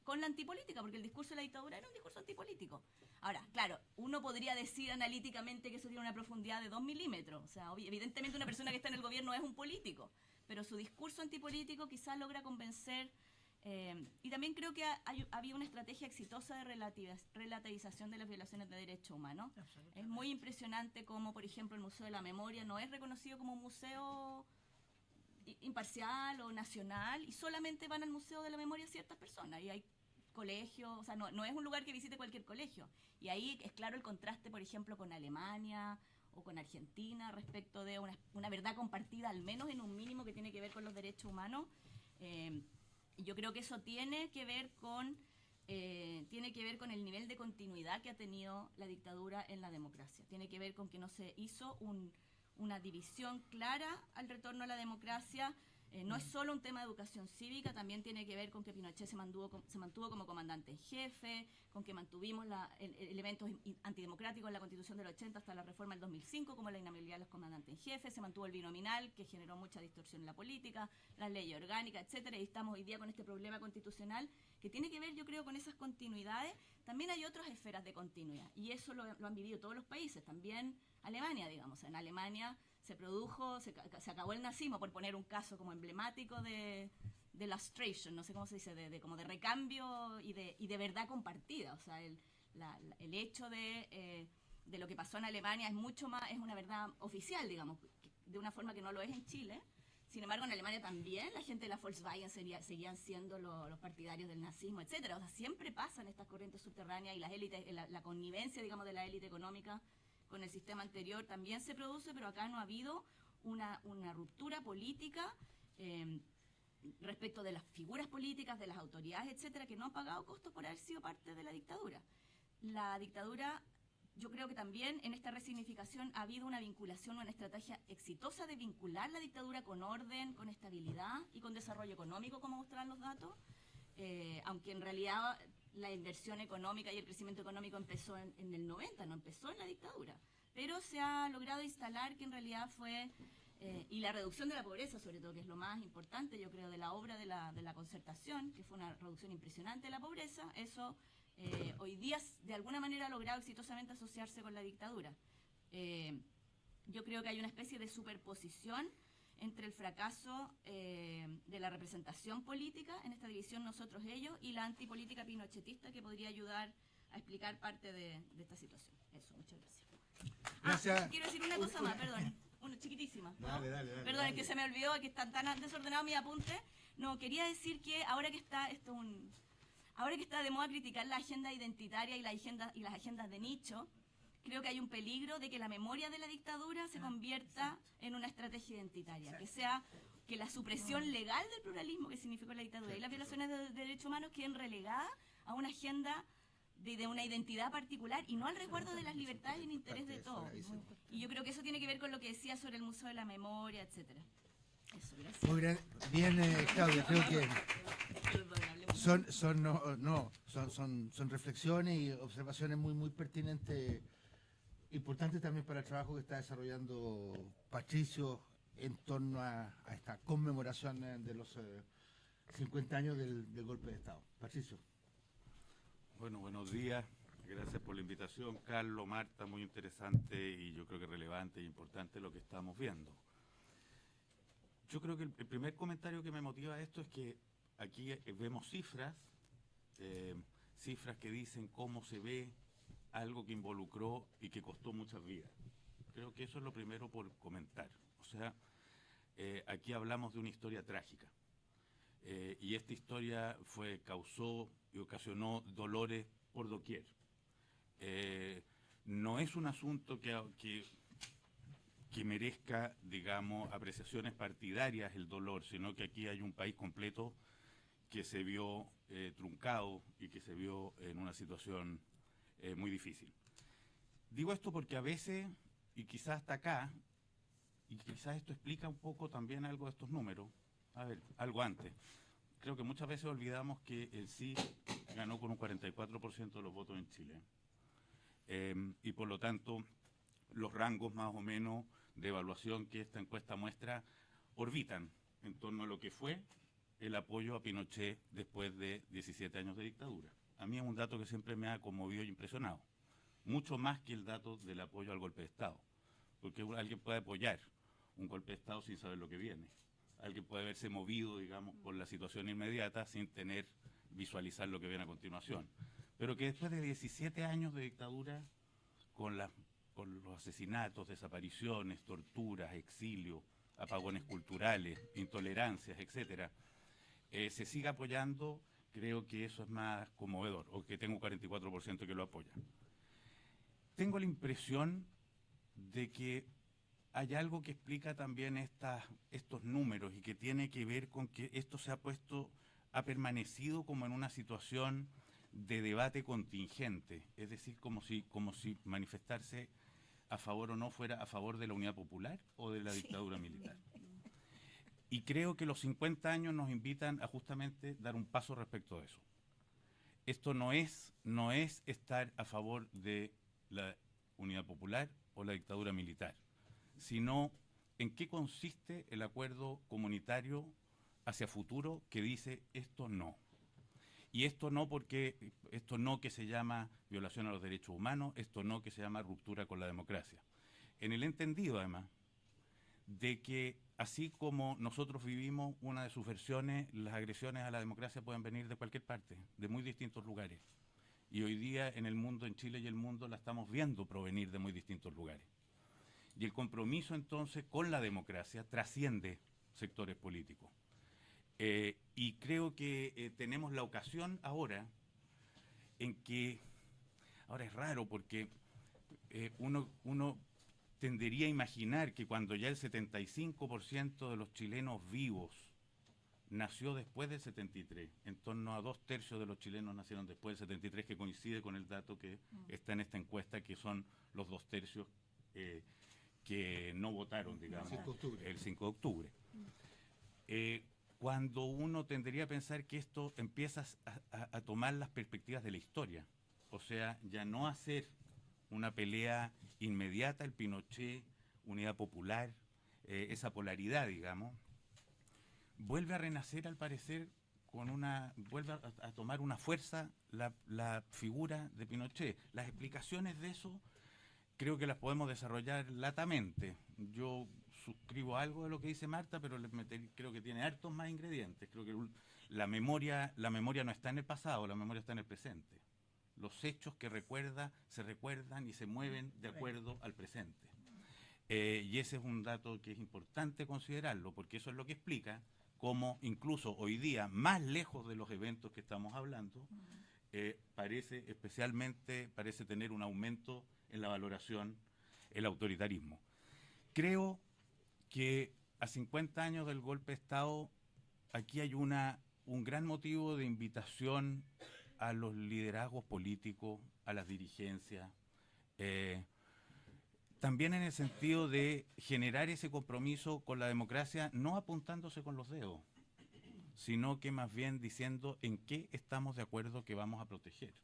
con la antipolítica, porque el discurso de la dictadura era un discurso antipolítico. Ahora, claro, uno podría decir analíticamente que eso tiene una profundidad de 2 milímetros. O sea, evidentemente una persona que está en el gobierno es un político, pero su discurso antipolítico quizás logra convencer. Y también creo que había una estrategia exitosa de relativización de las violaciones de derechos humanos. Es muy impresionante cómo, por ejemplo, el Museo de la Memoria no es reconocido como un museo imparcial o nacional, y solamente van al Museo de la Memoria ciertas personas, y hay colegios, o sea, no es un lugar que visite cualquier colegio. Y ahí es claro el contraste, por ejemplo, con Alemania o con Argentina respecto de una verdad compartida, al menos en un mínimo, que tiene que ver con los derechos humanos. Y yo creo que eso tiene que ver con el nivel de continuidad que ha tenido la dictadura en la democracia. Tiene que ver con que no se hizo una división clara al retorno a la democracia. No es solo un tema de educación cívica, también tiene que ver con que Pinochet se mantuvo como comandante en jefe, con que mantuvimos elementos antidemocráticos en la Constitución del 80 hasta la reforma del 2005, como la inhabilidad de los comandantes en jefe. Se mantuvo el binominal, que generó mucha distorsión en la política, las leyes orgánicas, etcétera. Y estamos hoy día con este problema constitucional que tiene que ver, yo creo, con esas continuidades. También hay otras esferas de continuidad, y eso lo han vivido todos los países, también Alemania, digamos. En Alemania se acabó el nazismo, por poner un caso como emblemático de lustration, no sé cómo se dice, como de recambio y de verdad compartida. O sea, el hecho de lo que pasó en Alemania es mucho más, es una verdad oficial, digamos, de una forma que no lo es en Chile. Sin embargo, en Alemania también la gente de la Volkswagen seguían siendo los partidarios del nazismo, etcétera. O sea, siempre pasan estas corrientes subterráneas, y las élites, la connivencia, digamos, de la élite económica con el sistema anterior también se produce, pero acá no ha habido una ruptura política respecto de las figuras políticas, de las autoridades, etcétera, que no han pagado costos por haber sido parte de la dictadura. La dictadura, yo creo que también en esta resignificación ha habido una vinculación, una estrategia exitosa de vincular la dictadura con orden, con estabilidad y con desarrollo económico, como mostraban los datos, aunque en realidad la inversión económica y el crecimiento económico empezó en el 90, no empezó en la dictadura, pero se ha logrado instalar que en realidad fue, y la reducción de la pobreza, sobre todo, que es lo más importante, yo creo, de la obra de la concertación, que fue una reducción impresionante de la pobreza. Eso hoy día de alguna manera ha logrado exitosamente asociarse con la dictadura. Yo creo que hay una especie de superposición entre el fracaso de la representación política en esta división nosotros-ellos y la antipolítica pinochetista, que podría ayudar a explicar parte de esta situación. Eso, muchas gracias. Gracias. Quiero decir una cosa más, perdón, una chiquitísima, ¿no? Dale. Perdón, es que se me olvidó, que están tan desordenados mis apuntes. No, quería decir que ahora que está de moda criticar la agenda identitaria y las agendas de nicho, creo que hay un peligro de que la memoria de la dictadura se convierta en una estrategia identitaria, que la supresión legal del pluralismo que significó la dictadura y las violaciones de derechos humanos queden relegadas a una agenda de una identidad particular y no al resguardo de las libertades en interés de todos. Y yo creo que eso tiene que ver con lo que decía sobre el Museo de la Memoria, etcétera. Eso, gracias. Muy bien, Claudia, creo que son reflexiones y observaciones muy pertinentes, importantes también para el trabajo que está desarrollando Patricio en torno a esta conmemoración de los 50 años del golpe de Estado. Patricio. Bueno, buenos días. Gracias por la invitación, Carlos, Marta, muy interesante y yo creo que relevante e importante lo que estamos viendo. Yo creo que el primer comentario que me motiva a esto es que aquí vemos cifras que dicen cómo se ve algo que involucró y que costó muchas vidas. Creo que eso es lo primero por comentar. O sea, aquí hablamos de una historia trágica. Y esta historia causó y ocasionó dolores por doquier. No es un asunto que merezca, digamos, apreciaciones partidarias el dolor, sino que aquí hay un país completo que se vio truncado y que se vio en una situación muy difícil. Digo esto porque a veces, y quizás hasta acá, y quizás esto explica un poco también algo de estos números, a ver, algo antes. Creo que muchas veces olvidamos que el sí ganó con un 44% de los votos en Chile. Y por lo tanto, los rangos más o menos de evaluación que esta encuesta muestra orbitan en torno a lo que fue el apoyo a Pinochet después de 17 años de dictadura. A mí es un dato que siempre me ha conmovido y impresionado, mucho más que el dato del apoyo al golpe de Estado, porque alguien puede apoyar un golpe de Estado sin saber lo que viene. Alguien puede verse movido, digamos, por la situación inmediata sin visualizar lo que viene a continuación. Pero que después de 17 años de dictadura, con los asesinatos, desapariciones, torturas, exilio, apagones culturales, intolerancias, etcétera, se siga apoyando, creo que eso es más conmovedor, o que tengo un 44% que lo apoya. Tengo la impresión de que hay algo que explica también estos números y que tiene que ver con que esto ha permanecido como en una situación de debate contingente, es decir, como si manifestarse a favor o no fuera a favor de la unidad popular o de la dictadura militar. Y creo que los 50 años nos invitan a justamente dar un paso respecto a eso. Esto no es estar a favor de la unidad popular o la dictadura militar, sino en qué consiste el acuerdo comunitario hacia futuro que dice esto no. Y esto no que se llama violación a los derechos humanos, esto no que se llama ruptura con la democracia. En el entendido, además, de que así como nosotros vivimos una de sus versiones, las agresiones a la democracia pueden venir de cualquier parte, de muy distintos lugares. Y hoy día en el mundo, en Chile y el mundo, la estamos viendo provenir de muy distintos lugares. Y el compromiso entonces con la democracia trasciende sectores políticos. Y creo que tenemos la ocasión ahora en que, ahora es raro porque uno tendería a imaginar que cuando ya el 75% de los chilenos vivos nació después del 73, en torno a 2/3 de los chilenos nacieron después del 73, que coincide con el dato que está en esta encuesta, que son los 2/3 que no votaron, digamos, el 5 de octubre. Cuando uno tendería a pensar que esto empieza a tomar las perspectivas de la historia, o sea, ya no hacer una pelea inmediata, el Pinochet, Unidad Popular, esa polaridad, digamos, vuelve a renacer, al parecer, vuelve a tomar una fuerza la figura de Pinochet. Las explicaciones de eso creo que las podemos desarrollar latamente. Yo suscribo algo de lo que dice Marta, pero creo que tiene hartos más ingredientes. Creo que la memoria no está en el pasado, la memoria está en el presente. Los hechos que se recuerdan y se mueven de acuerdo al presente. Y ese es un dato que es importante considerarlo, porque eso es lo que explica cómo incluso hoy día, más lejos de los eventos que estamos hablando, parece tener un aumento en la valoración el autoritarismo. Creo que a 50 años del golpe de Estado, aquí hay un gran motivo de invitación a los liderazgos políticos, a las dirigencias, también en el sentido de generar ese compromiso con la democracia, no apuntándose con los dedos, sino que más bien diciendo en qué estamos de acuerdo que vamos a proteger.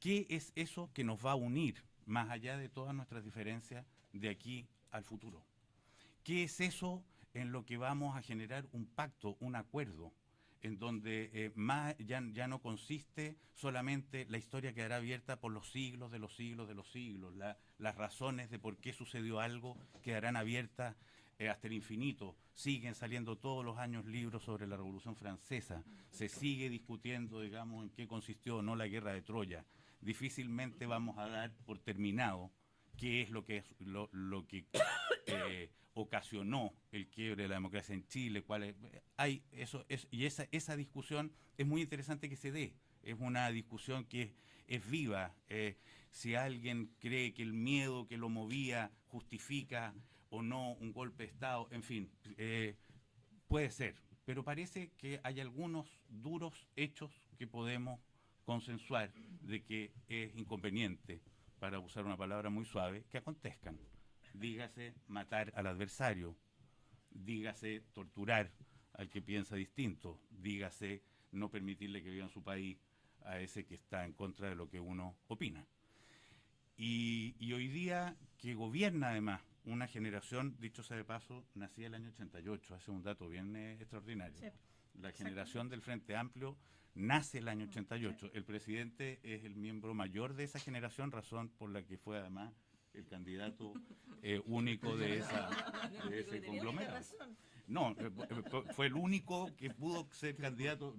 ¿Qué es eso que nos va a unir, más allá de todas nuestras diferencias, de aquí al futuro? ¿Qué es eso en lo que vamos a generar un pacto, un acuerdo, en donde ya no consiste solamente la historia quedará abierta por los siglos de los siglos de los siglos, las razones de por qué sucedió algo quedarán abiertas hasta el infinito. Siguen saliendo todos los años libros sobre la Revolución Francesa, se sigue discutiendo, digamos, en qué consistió o no la Guerra de Troya. Difícilmente vamos a dar por terminado qué es lo que ocasionó el quiebre de la democracia en Chile, esa discusión es muy interesante que se dé. Es una discusión que es viva. Si alguien cree que el miedo que lo movía justifica o no un golpe de Estado, en fin, puede ser. Pero parece que hay algunos duros hechos que podemos consensuar de que es inconveniente, para usar una palabra muy suave, que acontezcan. Dígase matar al adversario, dígase torturar al que piensa distinto, dígase no permitirle que viva en su país a ese que está en contra de lo que uno opina. Y hoy día que gobierna además una generación, dicho sea de paso, nacida el año 88, hace un dato bien extraordinario. Sí. La generación del Frente Amplio nace el año 88. El presidente es el miembro mayor de esa generación, razón por la que fue además el candidato único de ese conglomerado. No, fue el único que pudo ser candidato.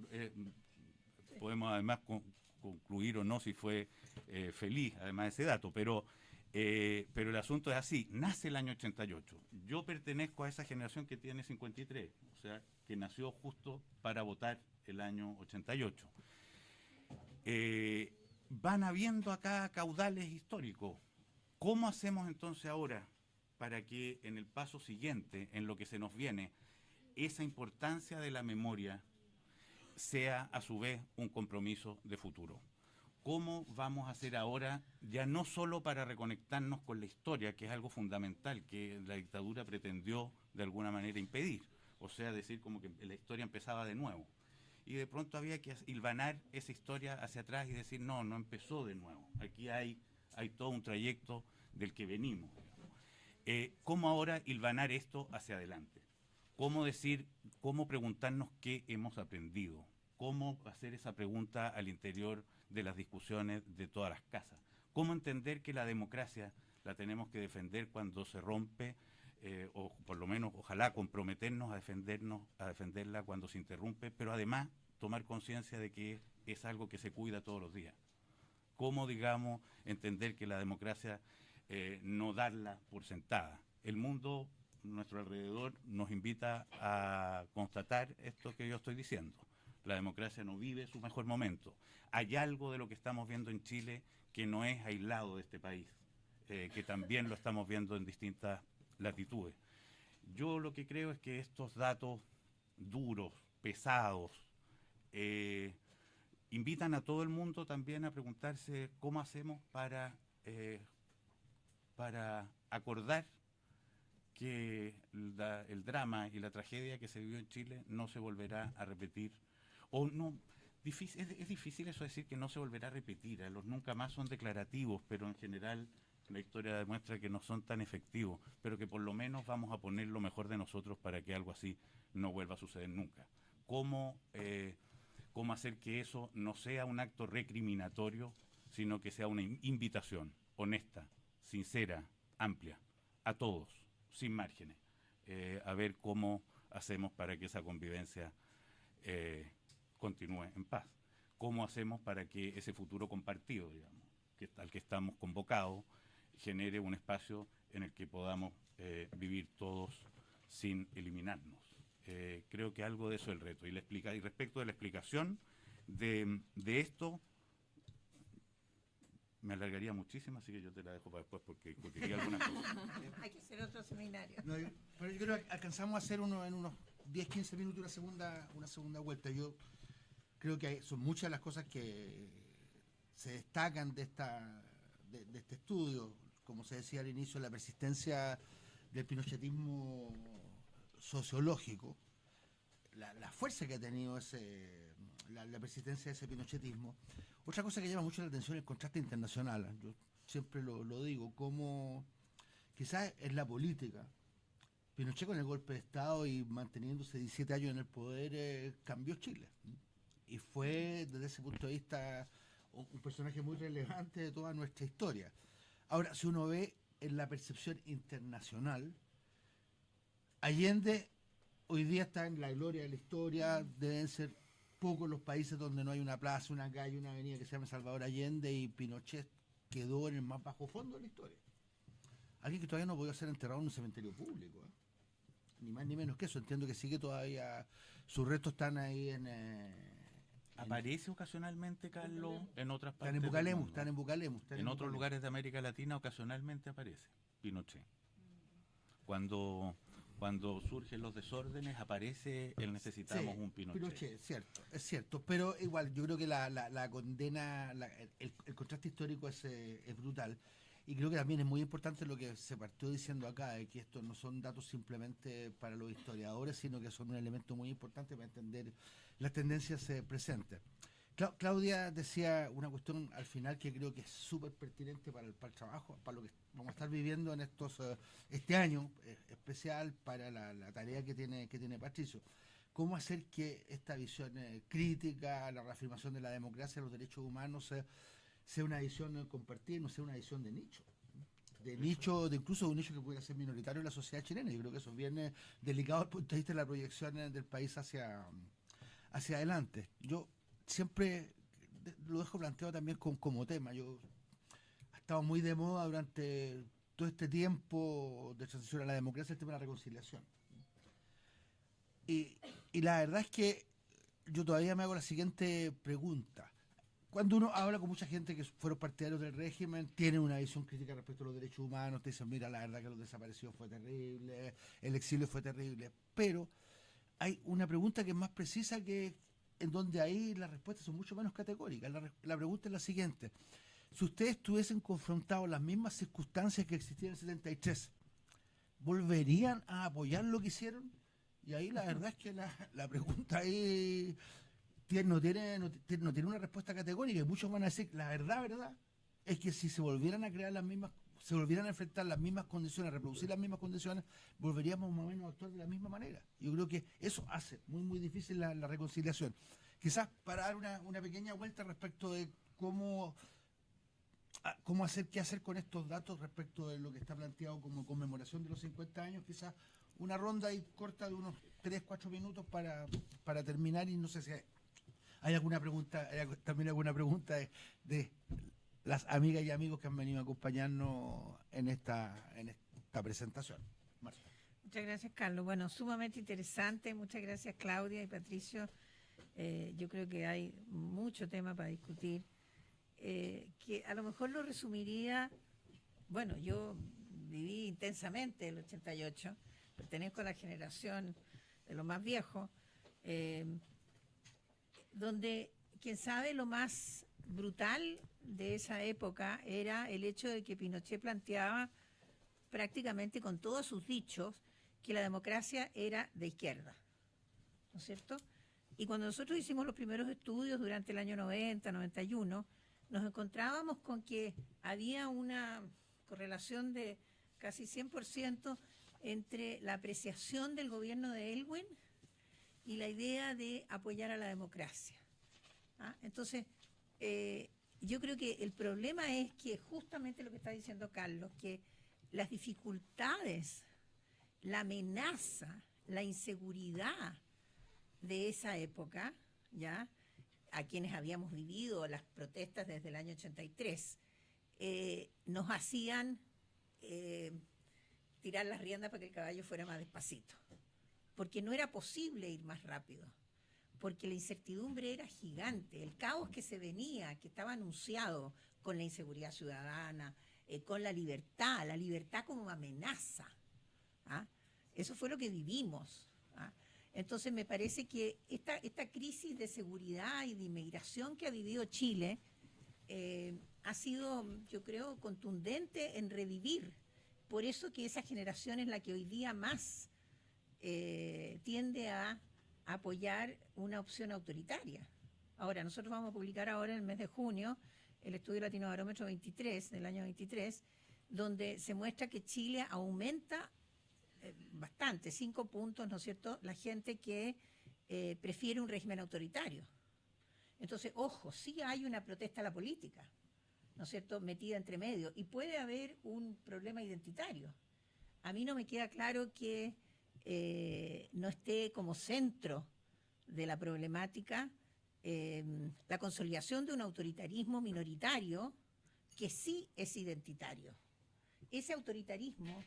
Podemos además concluir o no si fue feliz, además de ese dato, pero el asunto es así, nace el año 88. Yo pertenezco a esa generación que tiene 53, o sea, que nació justo para votar el año 88. Van habiendo acá caudales históricos. ¿Cómo hacemos entonces ahora para que en el paso siguiente, en lo que se nos viene, esa importancia de la memoria sea a su vez un compromiso de futuro? ¿Cómo vamos a hacer ahora, ya no solo para reconectarnos con la historia, que es algo fundamental, que la dictadura pretendió de alguna manera impedir? O sea, decir como que la historia empezaba de nuevo. Y de pronto había que hilvanar esa historia hacia atrás y decir, no empezó de nuevo. Aquí hay todo un trayecto del que venimos. ¿Cómo ahora hilvanar esto hacia adelante? ¿Cómo preguntarnos qué hemos aprendido? ¿Cómo hacer esa pregunta al interior de las discusiones de todas las casas? ¿Cómo entender que la democracia la tenemos que defender cuando se rompe, o por lo menos ojalá comprometernos a defenderla cuando se interrumpe, pero además tomar conciencia de que es algo que se cuida todos los días? ¿Cómo, digamos, entender que la democracia no darla por sentada? El mundo a nuestro alrededor nos invita a constatar esto que yo estoy diciendo. La democracia no vive su mejor momento. Hay algo de lo que estamos viendo en Chile que no es aislado de este país, que también lo estamos viendo en distintas latitudes. Yo lo que creo es que estos datos duros, pesados, invitan a todo el mundo también a preguntarse cómo hacemos para acordar que el drama y la tragedia que se vivió en Chile no se volverá a repetir. O no, es difícil eso decir que no se volverá a repetir. Los nunca más son declarativos, pero en general la historia demuestra que no son tan efectivos, pero que por lo menos vamos a poner lo mejor de nosotros para que algo así no vuelva a suceder nunca. ¿Cómo hacer que eso no sea un acto recriminatorio, sino que sea una invitación honesta, sincera, amplia, a todos, sin márgenes, a ver cómo hacemos para que esa convivencia continúe en paz? ¿Cómo hacemos para que ese futuro compartido, digamos, al que estamos convocados, genere un espacio en el que podamos vivir todos sin eliminarnos? Creo que algo de eso es el reto. Y respecto de la explicación de esto, me alargaría muchísimo, así que yo te la dejo para después porque quería algunas cosas. Hay que hacer otro seminario. No, pero yo creo que alcanzamos a hacer en unos 10-15 minutos una segunda vuelta. Yo creo que son muchas las cosas que se destacan de este estudio. Como se decía al inicio, la persistencia del pinochetismo sociológico, la fuerza que ha tenido la persistencia de ese pinochetismo. Otra cosa que llama mucho la atención es el contraste internacional. Yo siempre lo digo, como quizás en la política Pinochet con el golpe de Estado y manteniéndose 17 años en el poder, cambió Chile. Y fue, desde ese punto de vista, un personaje muy relevante de toda nuestra historia. Ahora, si uno ve en la percepción internacional, Allende hoy día está en la gloria de la historia, deben ser pocos los países donde no hay una plaza, una calle, una avenida que se llame Salvador Allende, y Pinochet quedó en el más bajo fondo de la historia. Alguien que todavía no podía ser enterrado en un cementerio público, ¿eh? Ni más ni menos que eso. Entiendo que sigue todavía, sus restos están ahí Aparece ocasionalmente, Carlos, en otras partes están en Bucalemu, del mundo. están en Bucalemu. En otros lugares de América Latina ocasionalmente aparece Pinochet. Cuando surgen los desórdenes aparece el necesitamos Sí, un Pinochet. es cierto, pero igual yo creo que la condena, el contraste histórico es brutal, y creo que también es muy importante lo que se partió diciendo acá, de que estos no son datos simplemente para los historiadores, sino que son un elemento muy importante para entender las tendencias presentes. Claudia decía una cuestión al final que creo que es súper pertinente para el trabajo, para lo que vamos a estar viviendo en este año especial, para la tarea que tiene Patricio. Cómo hacer que esta visión crítica, la reafirmación de la democracia, los derechos humanos, sea una visión compartida, no sea una visión de nicho. Incluso de un nicho que pudiera ser minoritario en la sociedad chilena. Yo creo que eso es bien delicado desde el punto de vista de la proyección del país hacia adelante. Yo siempre lo dejo planteado también como tema. Ha estado muy de moda durante todo este tiempo de transición a la democracia el tema de la reconciliación. Y la verdad es que yo todavía me hago la siguiente pregunta. Cuando uno habla con mucha gente que fueron partidarios del régimen, tienen una visión crítica respecto a los derechos humanos, te dicen, mira, la verdad que los desaparecidos fue terrible, el exilio fue terrible, pero hay una pregunta que es más precisa, en donde ahí las respuestas son mucho menos categóricas. La pregunta es la siguiente: si ustedes estuviesen confrontados las mismas circunstancias que existían en el 73, ¿volverían a apoyar lo que hicieron? Y ahí la verdad es que la pregunta ahí no tiene una respuesta categórica, y muchos van a decir, la verdad es que si se volvieran a crear se volvieran a enfrentar las mismas condiciones, a reproducir las mismas condiciones, volveríamos más o menos a actuar de la misma manera. Yo creo que eso hace muy difícil la reconciliación. Quizás para dar una pequeña vuelta respecto de cómo hacer, qué hacer con estos datos respecto de lo que está planteado como conmemoración de los 50 años, quizás una ronda ahí corta de unos 3-4 minutos para terminar, y no sé si hay alguna pregunta, también alguna pregunta de las amigas y amigos que han venido a acompañarnos en esta presentación. Marcia. Muchas gracias, Carlos. Bueno, sumamente interesante. Muchas gracias, Claudia y Patricio. Yo creo que hay mucho tema para discutir. Que a lo mejor lo resumiría, bueno, yo viví intensamente el 88, pertenezco a la generación de los más viejos, donde, quién sabe, lo más brutal de esa época era el hecho de que Pinochet planteaba prácticamente con todos sus dichos que la democracia era de izquierda, ¿no es cierto? Y cuando nosotros hicimos los primeros estudios durante el año 90, 91, nos encontrábamos con que había una correlación de casi 100% entre la apreciación del gobierno de Elwin y la idea de apoyar a la democracia. Entonces, yo creo que el problema es que justamente lo que está diciendo Carlos, que las dificultades, la amenaza, la inseguridad de esa época, ¿ya?, a quienes habíamos vivido las protestas desde el año 83, nos hacían tirar las riendas para que el caballo fuera más despacito, porque no era posible ir más rápido, porque la incertidumbre era gigante, el caos que se venía, que estaba anunciado con la inseguridad ciudadana, con la libertad como amenaza. Eso fue lo que vivimos. Entonces me parece que esta crisis de seguridad y de inmigración que ha vivido Chile ha sido, yo creo, contundente en revivir. Por eso que esa generación es la que hoy día más tiende a apoyar una opción autoritaria. Ahora, nosotros vamos a publicar ahora en el mes de junio el estudio Latinobarómetro 23, del año 23, donde se muestra que Chile aumenta bastante, 5 puntos, ¿no es cierto?, la gente que prefiere un régimen autoritario. Entonces, ojo, sí hay una protesta a la política, ¿no es cierto?, metida entre medio, y puede haber un problema identitario. A mí no me queda claro que no esté como centro de la problemática la consolidación de un autoritarismo minoritario que sí es identitario. Ese autoritarismo,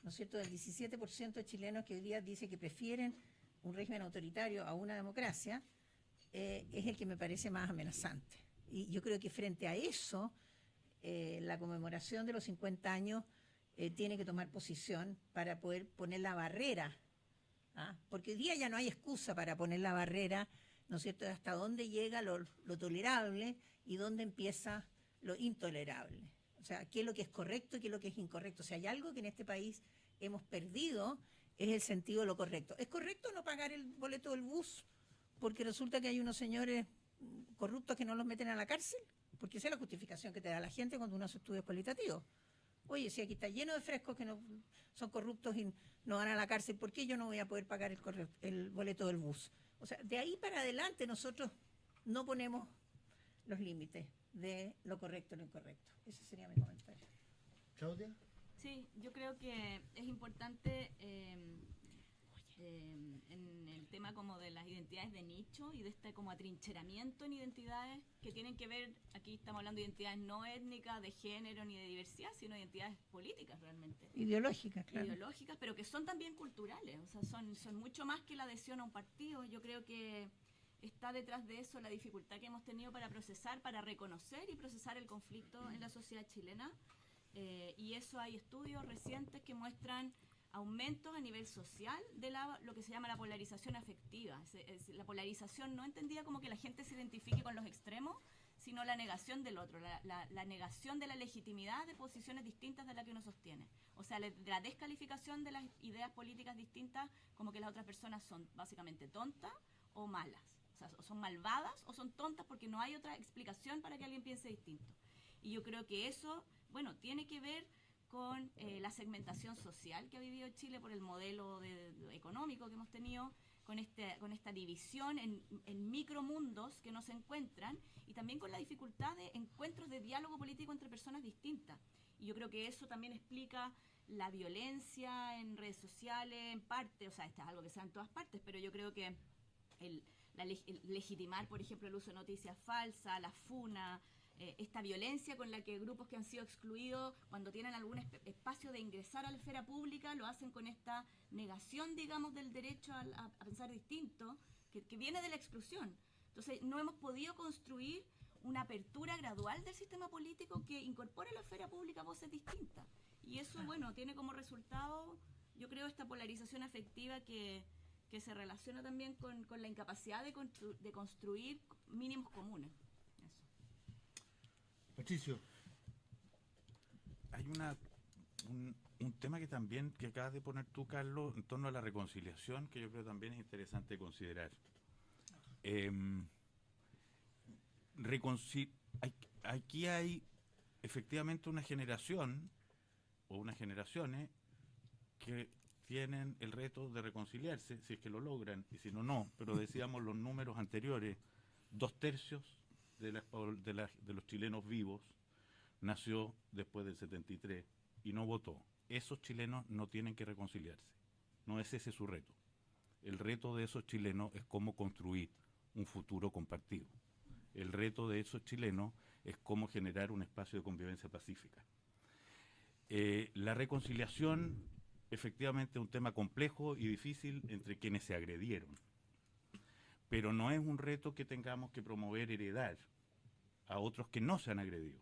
¿no es cierto?, del 17% de chilenos que hoy día dice que prefieren un régimen autoritario a una democracia, es el que me parece más amenazante. Y yo creo que frente a eso, la conmemoración de los 50 años tiene que tomar posición para poder poner la barrera, ¿ah? Porque hoy día ya no hay excusa para poner la barrera, ¿no es cierto?, hasta dónde llega lo tolerable y dónde empieza lo intolerable. O sea, qué es lo que es correcto y qué es lo que es incorrecto. O sea, hay algo que en este país hemos perdido, es el sentido de lo correcto. ¿Es correcto no pagar el boleto del bus porque resulta que hay unos señores corruptos que no los meten a la cárcel? Porque esa es la justificación que te da la gente cuando uno hace estudios cualitativos. Oye, si aquí está lleno de frescos que no son corruptos y no van a la cárcel, ¿por qué yo no voy a poder pagar el boleto del bus? O sea, de ahí para adelante nosotros no ponemos los límites de lo correcto y lo incorrecto. Ese sería mi comentario. Claudia. Sí, yo creo que es importante en el tema como de las identidades de nicho y de este como atrincheramiento en identidades que tienen que ver, aquí estamos hablando de identidades no étnicas, de género ni de diversidad, sino identidades políticas realmente. Ideológicas, claro. Ideológicas, pero que son también culturales, o sea, son mucho más que la adhesión a un partido. Yo creo que está detrás de eso la dificultad que hemos tenido para procesar, para reconocer y procesar el conflicto en la sociedad chilena. Y eso hay estudios recientes que muestran aumentos a nivel social de lo que se llama la polarización afectiva. La polarización no entendida como que la gente se identifique con los extremos, sino la negación del otro, la negación de la legitimidad de posiciones distintas de la que uno sostiene. O sea, la descalificación de las ideas políticas distintas como que las otras personas son básicamente tontas o malas. O sea, o son malvadas o son tontas porque no hay otra explicación para que alguien piense distinto. Y yo creo que eso, bueno, tiene que ver con la segmentación social que ha vivido Chile por el modelo económico que hemos tenido, con esta división en micromundos que no se encuentran, y también con la dificultad de encuentros de diálogo político entre personas distintas. Y yo creo que eso también explica la violencia en redes sociales, en parte, o sea, esto es algo que se da en todas partes, pero yo creo que el legitimar, por ejemplo, el uso de noticias falsas, la funa, esta violencia con la que grupos que han sido excluidos, cuando tienen algún espacio de ingresar a la esfera pública, lo hacen con esta negación, digamos, del derecho a pensar distinto, que viene de la exclusión. Entonces, no hemos podido construir una apertura gradual del sistema político que incorpore a la esfera pública voces distintas. Y eso, bueno, tiene como resultado, yo creo, esta polarización afectiva que se relaciona también con la incapacidad de construir mínimos comunes. Patricio. Hay un tema que también que acabas de poner tú, Carlos, en torno a la reconciliación, que yo creo también es interesante considerar. Aquí hay efectivamente una generación o unas generaciones que tienen el reto de reconciliarse, si es que lo logran, y si no, no. Pero decíamos los números anteriores, 2/3 de los chilenos vivos nació después del 73 y no votó. Esos chilenos no tienen que reconciliarse. No es ese su reto. El reto de esos chilenos es cómo construir un futuro compartido. El reto de esos chilenos es cómo generar un espacio de convivencia pacífica. La reconciliación efectivamente es un tema complejo y difícil entre quienes se agredieron. Pero no es un reto que tengamos que promover heredar a otros que no se han agredido.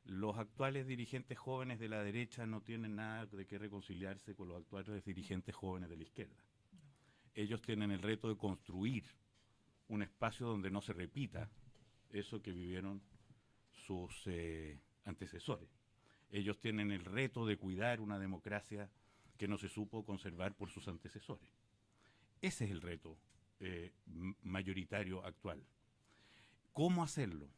Los actuales dirigentes jóvenes de la derecha no tienen nada de qué reconciliarse con los actuales dirigentes jóvenes de la izquierda. Ellos tienen el reto de construir un espacio donde no se repita eso que vivieron sus antecesores. Ellos tienen el reto de cuidar una democracia que no se supo conservar por sus antecesores. Ese es el reto mayoritario actual. ¿Cómo hacerlo?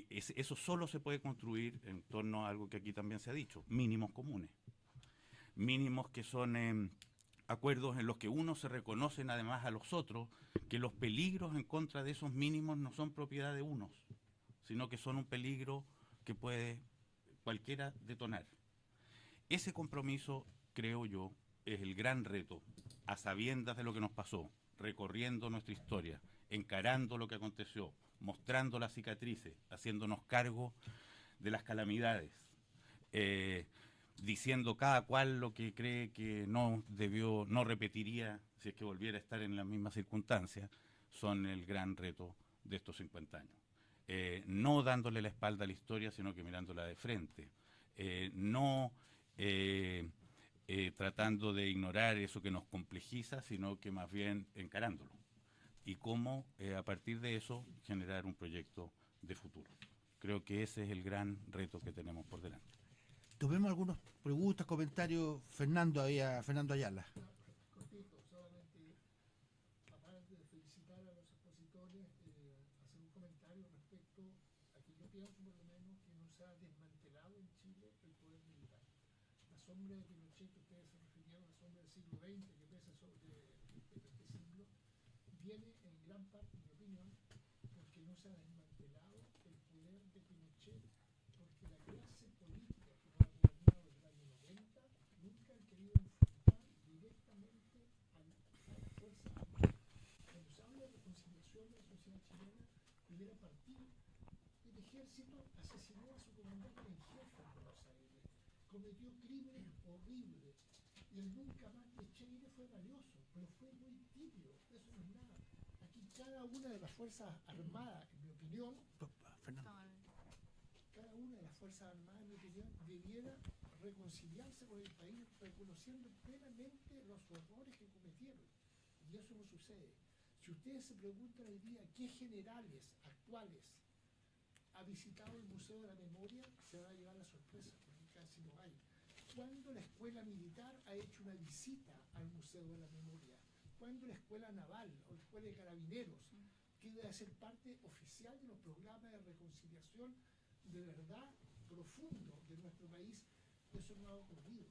Eso solo se puede construir en torno a algo que aquí también se ha dicho, mínimos comunes. mínimos que son acuerdos en los que unos se reconocen además a los otros, que los peligros en contra de esos mínimos no son propiedad de unos, sino que son un peligro que puede cualquiera detonar. Ese compromiso, creo yo, es el gran reto, a sabiendas de lo que nos pasó, recorriendo nuestra historia, encarando lo que aconteció, mostrando las cicatrices, haciéndonos cargo de las calamidades, diciendo cada cual lo que cree que no repetiría si es que volviera a estar en las mismas circunstancias, son el gran reto de estos 50 años. No dándole la espalda a la historia, sino que mirándola de frente. No tratando de ignorar eso que nos complejiza, sino que más bien encarándolo. Y cómo, a partir de eso, generar un proyecto de futuro. Creo que ese es el gran reto que tenemos por delante. Tomemos algunas preguntas, comentarios. Fernando Ayala. Cortito, solamente, aparte de felicitar a los expositores, hacer un comentario respecto a que yo pienso por lo menos que no se ha desmantelado en Chile el poder militar. La sombra de Pinochet, que ustedes se refirieron, la sombra del siglo XX, que pesa sobre este siglo, viene en gran parte, en mi opinión, porque no se ha desmantelado el poder de Pinochet, porque la clase política que nos ha gobernado desde el año 90 nunca han querido enfrentar directamente a la fuerza armada. Cuando se habla de reconciliación de la sociedad chilena, debiera partir. El ejército asesinó a su comandante en jefe en Buenos Aires, cometió crímenes horribles, y el nunca más de Cheire fue valioso, pero fue muy tibio, eso no es nada. Aquí cada una de las fuerzas armadas, en mi opinión, cada una de las fuerzas armadas, en mi opinión, debiera reconciliarse con el país, reconociendo plenamente los horrores que cometieron. Y eso no sucede. Si ustedes se preguntan hoy día qué generales actuales ha visitado el Museo de la Memoria, se va a llevar la sorpresa, porque casi no hay. ¿Cuándo la escuela militar ha hecho una visita al Museo de la Memoria? ¿Cuándo la escuela naval o la escuela de carabineros, que debe ser parte oficial de los programas de reconciliación de verdad profundo de nuestro país? Eso no ha ocurrido.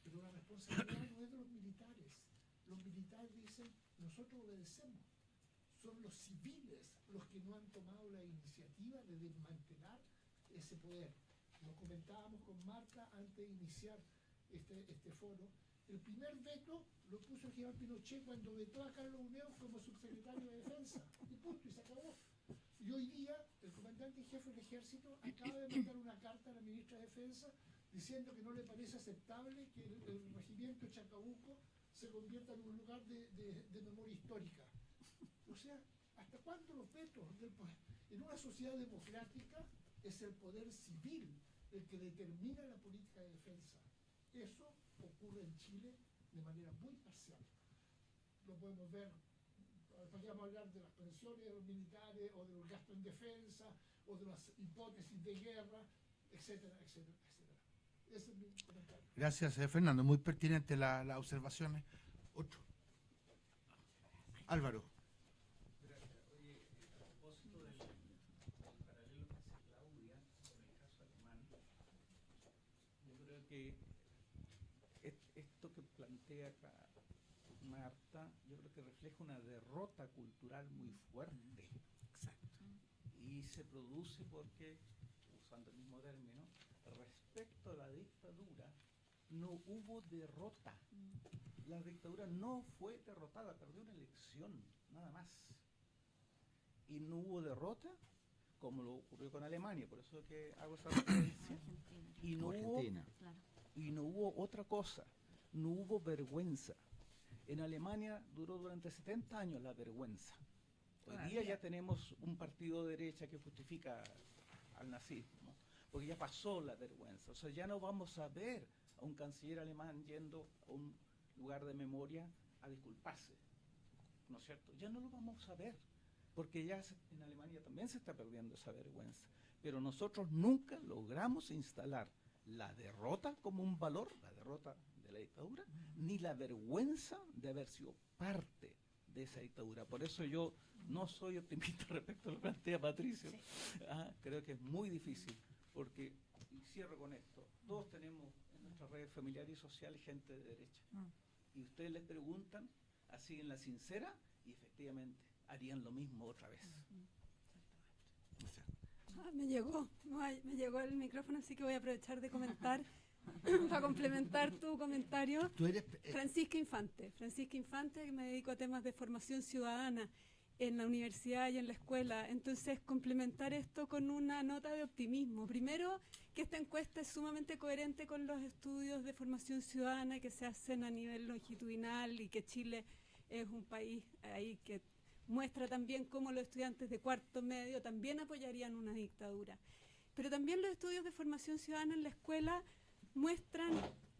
Pero la responsabilidad no es de los militares. Los militares dicen, nosotros obedecemos. Son los civiles los que no han tomado la iniciativa de desmantelar ese poder. Lo comentábamos con Marta antes de iniciar este foro. El primer veto lo puso el general Pinochet cuando vetó a Carlos Uneo como subsecretario de Defensa. Y punto, y se acabó. Y hoy día el comandante en jefe del ejército acaba de mandar una carta a la ministra de Defensa diciendo que no le parece aceptable que el regimiento Chacabuco se convierta en un lugar de memoria histórica. O sea, ¿hasta cuándo los vetos del poder? En una sociedad democrática es el poder civil el que determina la política de defensa. Eso ocurre en Chile de manera muy parcial. Lo podemos ver, podríamos hablar de las pensiones de los militares, o de los gastos en defensa, o de las hipótesis de guerra, etcétera, etcétera, etcétera. Ese es mi comentario. Gracias, Fernando. Muy pertinente las observaciones. Otro. Álvaro. Gracias. Oye, a propósito del paralelo que hace Claudia con el caso alemán, yo creo que esto que plantea acá Marta, yo creo que refleja una derrota cultural muy fuerte. Exacto. Y se produce porque, usando el mismo término, respecto a la dictadura, no hubo derrota. La dictadura no fue derrotada, perdió una elección, nada más. Y no hubo derrota, como lo ocurrió con Alemania, por eso que hago esa referencia. Y no hubo otra cosa, no hubo vergüenza. En Alemania duró durante 70 años la vergüenza. Hoy día ya tenemos un partido de derecha que justifica al nazismo, porque ya pasó la vergüenza. O sea, ya no vamos a ver a un canciller alemán yendo a un lugar de memoria a disculparse, ¿no es cierto? Ya no lo vamos a ver, porque ya en Alemania también se está perdiendo esa vergüenza. Pero nosotros nunca logramos instalar la derrota como un valor, la derrota de la dictadura, ni la vergüenza de haber sido parte de esa dictadura. Por eso yo no soy optimista respecto a lo que plantea Patricio. Creo que es muy difícil, porque, y cierro con esto, todos tenemos en nuestra red familiar y social, gente de derecha. Mm. Y ustedes les preguntan, así en la sincera, y efectivamente harían lo mismo otra vez. Me llegó el micrófono, así que voy a aprovechar de comentar para complementar tu comentario. Tú eres... Francisca Infante, que me dedico a temas de formación ciudadana en la universidad y en la escuela. Entonces, complementar esto con una nota de optimismo. Primero, que esta encuesta es sumamente coherente con los estudios de formación ciudadana que se hacen a nivel longitudinal y que Chile es un país ahí que muestra también cómo los estudiantes de cuarto medio también apoyarían una dictadura. Pero también los estudios de formación ciudadana en la escuela muestran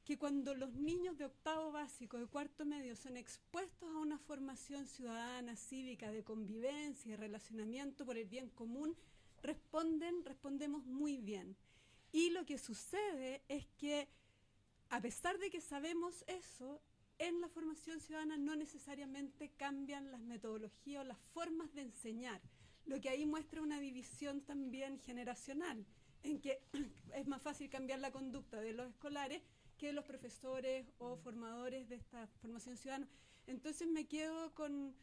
que cuando los niños de octavo básico, de cuarto medio, son expuestos a una formación ciudadana, cívica, de convivencia y relacionamiento por el bien común, respondemos muy bien. Y lo que sucede es que, a pesar de que sabemos eso, en la formación ciudadana no necesariamente cambian las metodologías o las formas de enseñar, lo que ahí muestra una división también generacional, en que es más fácil cambiar la conducta de los escolares que de los profesores o formadores de esta formación ciudadana. Entonces me quedo con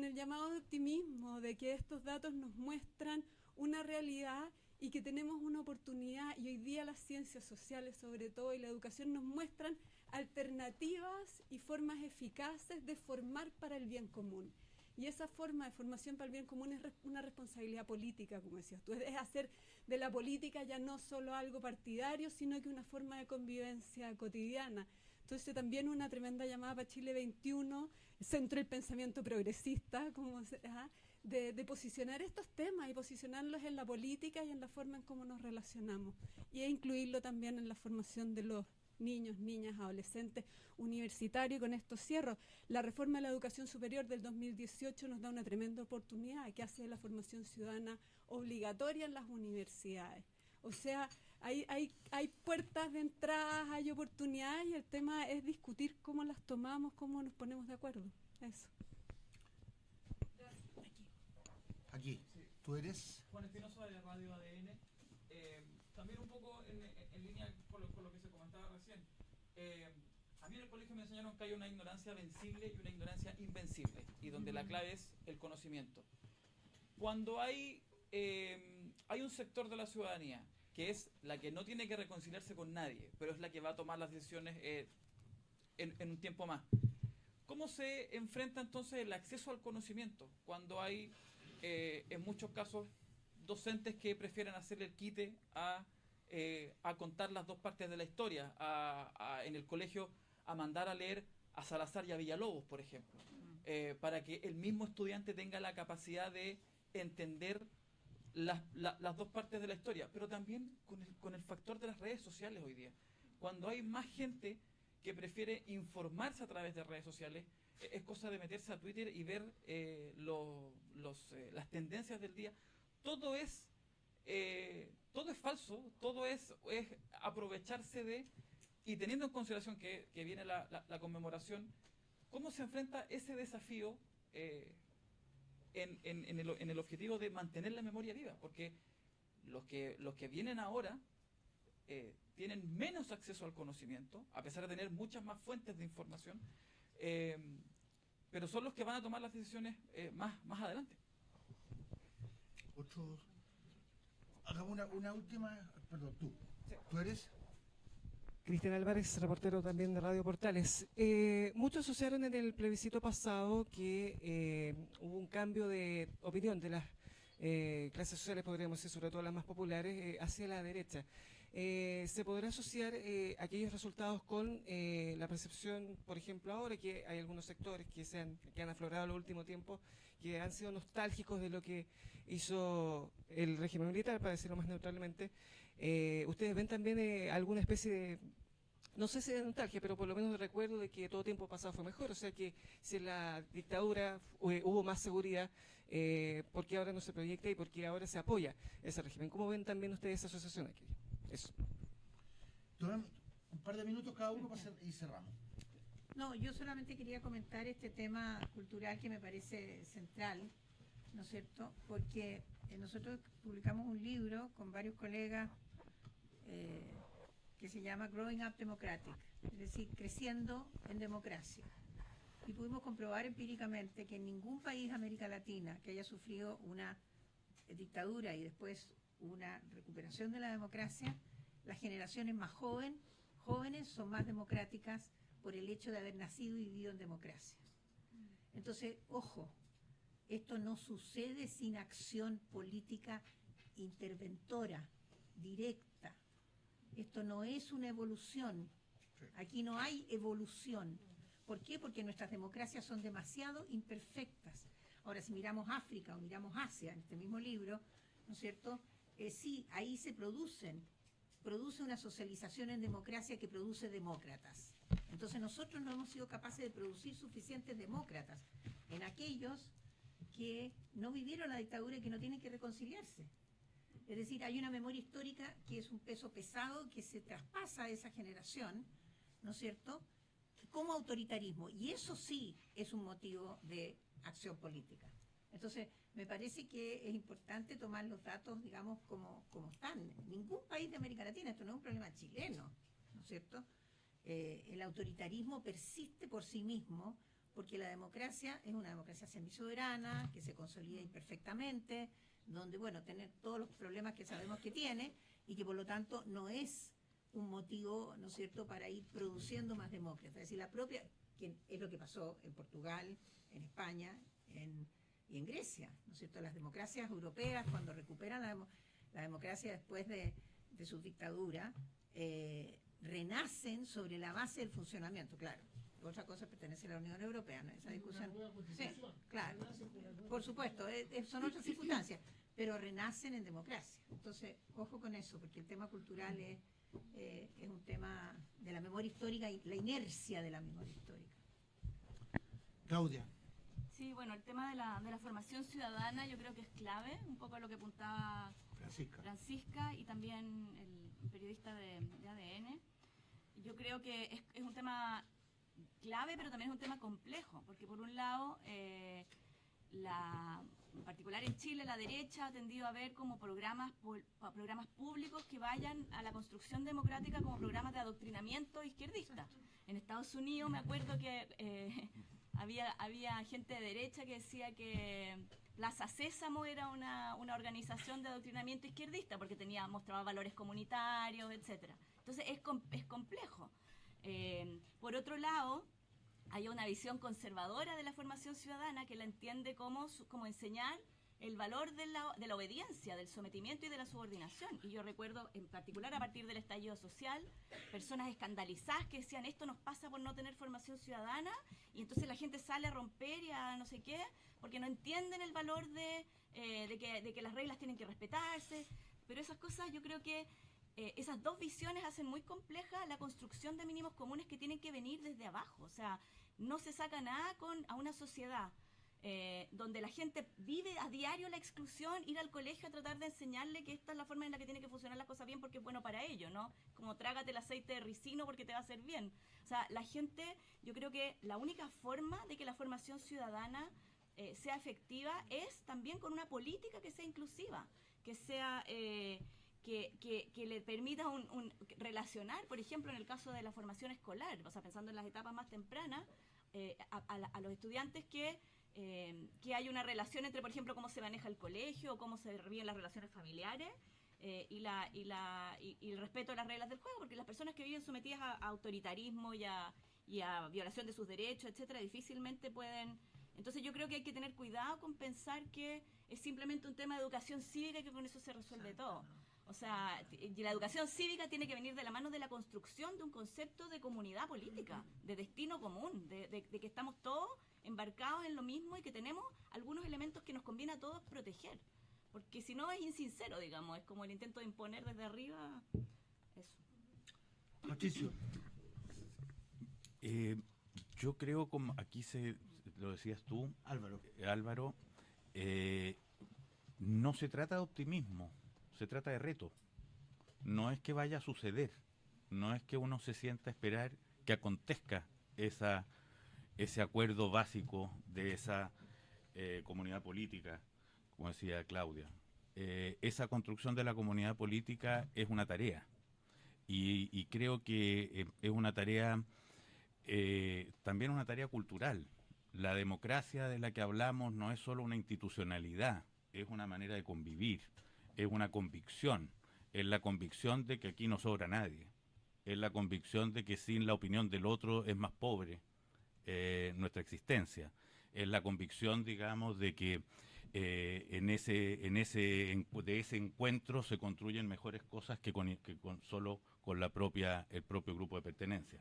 el llamado de optimismo de que estos datos nos muestran una realidad y que tenemos una oportunidad, y hoy día las ciencias sociales sobre todo y la educación nos muestran alternativas y formas eficaces de formar para el bien común. Y esa forma de formación para el bien común es una responsabilidad política, como decías tú, es hacer de la política ya no solo algo partidario, sino que una forma de convivencia cotidiana. Entonces también una tremenda llamada para Chile 21, centro del pensamiento progresista, de posicionar estos temas y posicionarlos en la política y en la forma en cómo nos relacionamos. Y incluirlo también en la formación de los niños, niñas, adolescentes, universitarios. Y con esto cierro. La reforma de la educación superior del 2018 nos da una tremenda oportunidad que hace de la formación ciudadana obligatoria en las universidades. O sea, hay puertas de entrada, hay oportunidades, y el tema es discutir cómo las tomamos, cómo nos ponemos de acuerdo. Eso. Aquí. ¿Tú eres? Juan Espinosa de Radio ADN. También un poco en línea con lo que se comentaba recién. A mí en el colegio me enseñaron que hay una ignorancia vencible y una ignorancia invencible, y donde la clave es el conocimiento. Cuando hay un sector de la ciudadanía que es la que no tiene que reconciliarse con nadie, pero es la que va a tomar las decisiones en un tiempo más, ¿cómo se enfrenta entonces el acceso al conocimiento cuando hay, en muchos casos, docentes que prefieren hacerle el quite a contar las dos partes de la historia, en el colegio a mandar a leer a Salazar y a Villalobos, por ejemplo, para que el mismo estudiante tenga la capacidad de entender las dos partes de la historia, pero también con el factor de las redes sociales hoy día. Cuando hay más gente que prefiere informarse a través de redes sociales, es cosa de meterse a Twitter y ver las tendencias del día. Todo es falso, todo es aprovecharse de, y teniendo en consideración que viene la conmemoración, ¿cómo se enfrenta ese desafío en el objetivo de mantener la memoria viva? Porque los que vienen ahora tienen menos acceso al conocimiento, a pesar de tener muchas más fuentes de información, pero son los que van a tomar las decisiones más adelante. Hagamos una última. Perdón, tú. Sí. ¿Tú eres? Cristian Álvarez, reportero también de Radio Portales. Muchos asociaron en el plebiscito pasado que hubo un cambio de opinión de las clases sociales, podríamos decir, sobre todo las más populares, hacia la derecha. ¿Se podrá asociar aquellos resultados con la percepción, por ejemplo, ahora que hay algunos sectores que han aflorado en el último tiempo, que han sido nostálgicos de lo que hizo el régimen militar, para decirlo más neutralmente? ¿Ustedes ven también alguna especie de, no sé si de nostalgia, pero por lo menos de recuerdo de que todo tiempo pasado fue mejor? O sea, que si en la dictadura hubo más seguridad, ¿por qué ahora no se proyecta y por qué ahora se apoya ese régimen? ¿Cómo ven también ustedes esa asociación aquí? Eso. Tomamos un par de minutos cada uno y cerramos. No, yo solamente quería comentar este tema cultural que me parece central, ¿no es cierto? Porque nosotros publicamos un libro con varios colegas que se llama Growing Up Democratic, es decir, creciendo en democracia. Y pudimos comprobar empíricamente que en ningún país de América Latina que haya sufrido una dictadura y después una recuperación de la democracia, las generaciones más jóvenes son más democráticas por el hecho de haber nacido y vivido en democracia. Entonces, ojo, esto no sucede sin acción política interventora, directa. Esto no es una evolución. Aquí no hay evolución. ¿Por qué? Porque nuestras democracias son demasiado imperfectas. Ahora, si miramos África o miramos Asia, en este mismo libro, ¿no es cierto? Sí, ahí se produce una socialización en democracia que produce demócratas. Entonces nosotros no hemos sido capaces de producir suficientes demócratas en aquellos que no vivieron la dictadura y que no tienen que reconciliarse. Es decir, hay una memoria histórica que es un peso pesado que se traspasa a esa generación, ¿no es cierto?, como autoritarismo. Y eso sí es un motivo de acción política. Entonces, me parece que es importante tomar los datos, digamos, como están. Ningún país de América Latina, esto no es un problema chileno, ¿no es cierto? El autoritarismo persiste por sí mismo porque la democracia es una democracia semisoberana, que se consolida imperfectamente, donde, bueno, tener todos los problemas que sabemos que tiene y que por lo tanto no es un motivo, ¿no es cierto?, para ir produciendo más demócratas. Es decir, la propia, que es lo que pasó en Portugal, en España y en Grecia, ¿no es cierto? Las democracias europeas, cuando recuperan la democracia después de su dictadura, renacen sobre la base del funcionamiento, claro. Otra cosa pertenece a la Unión Europea, ¿no? Esa discusión. Sí, claro, por supuesto, son otras circunstancias, pero renacen en democracia. Entonces, ojo con eso, porque el tema cultural es un tema de la memoria histórica y la inercia de la memoria histórica. Claudia. Sí, bueno, el tema de la formación ciudadana yo creo que es clave, un poco lo que apuntaba Francisca y también el periodista de ADN. Yo creo que es un tema clave, pero también es un tema complejo, porque por un lado, en particular en Chile, la derecha ha tendido a ver como programas públicos que vayan a la construcción democrática como programas de adoctrinamiento izquierdista. En Estados Unidos me acuerdo que había gente de derecha que decía que Plaza Sésamo era una organización de adoctrinamiento izquierdista porque mostraba valores comunitarios, etcétera. Entonces es complejo. Por otro lado, hay una visión conservadora de la formación ciudadana que la entiende como enseñar el valor de la obediencia, del sometimiento y de la subordinación. Y yo recuerdo, en particular a partir del estallido social, personas escandalizadas que decían esto nos pasa por no tener formación ciudadana y entonces la gente sale a romper y a no sé qué, porque no entienden el valor de que las reglas tienen que respetarse. Pero esas cosas yo creo que esas dos visiones hacen muy compleja la construcción de mínimos comunes que tienen que venir desde abajo. O sea, no se saca nada a una sociedad donde la gente vive a diario la exclusión, ir al colegio a tratar de enseñarle que esta es la forma en la que tiene que funcionar las cosas bien porque es bueno para ellos, ¿no? Como trágate el aceite de ricino porque te va a hacer bien. O sea, la gente, yo creo que la única forma de que la formación ciudadana sea efectiva es también con una política que sea inclusiva, que sea... Que le permita relacionar, por ejemplo, en el caso de la formación escolar, o sea, pensando en las etapas más tempranas, a los estudiantes que hay una relación entre, por ejemplo, cómo se maneja el colegio, o cómo se viven las relaciones familiares y el respeto a las reglas del juego, porque las personas que viven sometidas a autoritarismo y a violación de sus derechos, etcétera, difícilmente pueden... Entonces yo creo que hay que tener cuidado con pensar que es simplemente un tema de educación cívica y que con eso se resuelve todo. O sea, la educación cívica tiene que venir de la mano de la construcción de un concepto de comunidad política, de destino común, de que estamos todos embarcados en lo mismo y que tenemos algunos elementos que nos conviene a todos proteger. Porque si no es insincero, digamos, es como el intento de imponer desde arriba eso. Patricio. Yo creo, como aquí lo decías tú, Álvaro, no se trata de optimismo, se trata de reto. No es que vaya a suceder, no es que uno se sienta a esperar que acontezca ese acuerdo básico de esa comunidad política, como decía Claudia. Esa construcción de la comunidad política es una tarea y creo que es una tarea, también una tarea cultural. La democracia de la que hablamos no es solo una institucionalidad, es una manera de convivir, es una convicción, es la convicción de que aquí no sobra nadie, es la convicción de que sin la opinión del otro es más pobre nuestra existencia, es la convicción, digamos, de que de ese encuentro se construyen mejores cosas que solo con el propio grupo de pertenencia.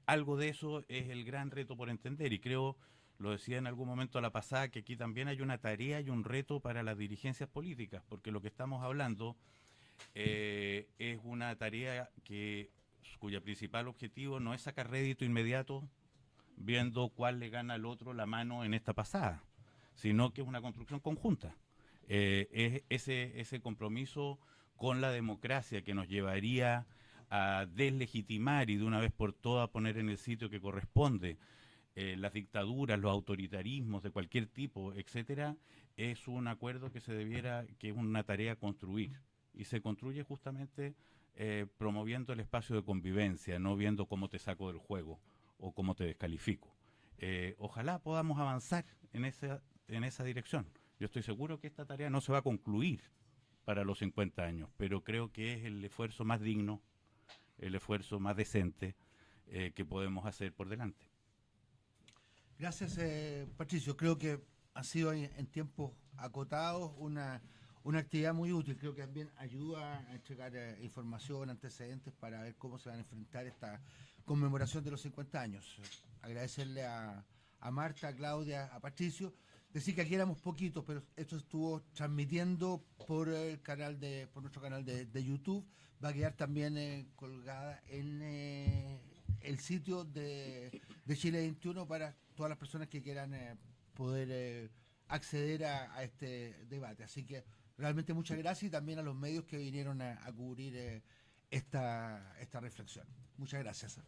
Algo de eso es el gran reto por entender, y creo, lo decía en algún momento a la pasada, que aquí también hay una tarea y un reto para las dirigencias políticas, porque lo que estamos hablando es una tarea cuya principal objetivo no es sacar rédito inmediato viendo cuál le gana al otro la mano en esta pasada, sino que es una construcción conjunta. Es ese compromiso con la democracia que nos llevaría a deslegitimar y de una vez por todas poner en el sitio que corresponde las dictaduras, los autoritarismos de cualquier tipo, etcétera, es un acuerdo que es una tarea a construir, y se construye justamente promoviendo el espacio de convivencia, no viendo cómo te saco del juego o cómo te descalifico. Ojalá podamos avanzar en esa dirección. Yo estoy seguro que esta tarea no se va a concluir para los 50 años, pero creo que es el esfuerzo más digno, el esfuerzo más decente que podemos hacer por delante. Gracias, Patricio. Creo que ha sido en tiempos acotados una actividad muy útil. Creo que también ayuda a entregar información, antecedentes para ver cómo se van a enfrentar esta conmemoración de los 50 años. Agradecerle a Marta, a Claudia, a Patricio. Decir que aquí éramos poquitos, pero esto estuvo transmitiendo por nuestro canal de YouTube. Va a quedar también colgada en el sitio de Chile 21 para todas las personas que quieran poder acceder a este debate. Así que realmente muchas gracias, y también a los medios que vinieron a cubrir esta reflexión. Muchas gracias.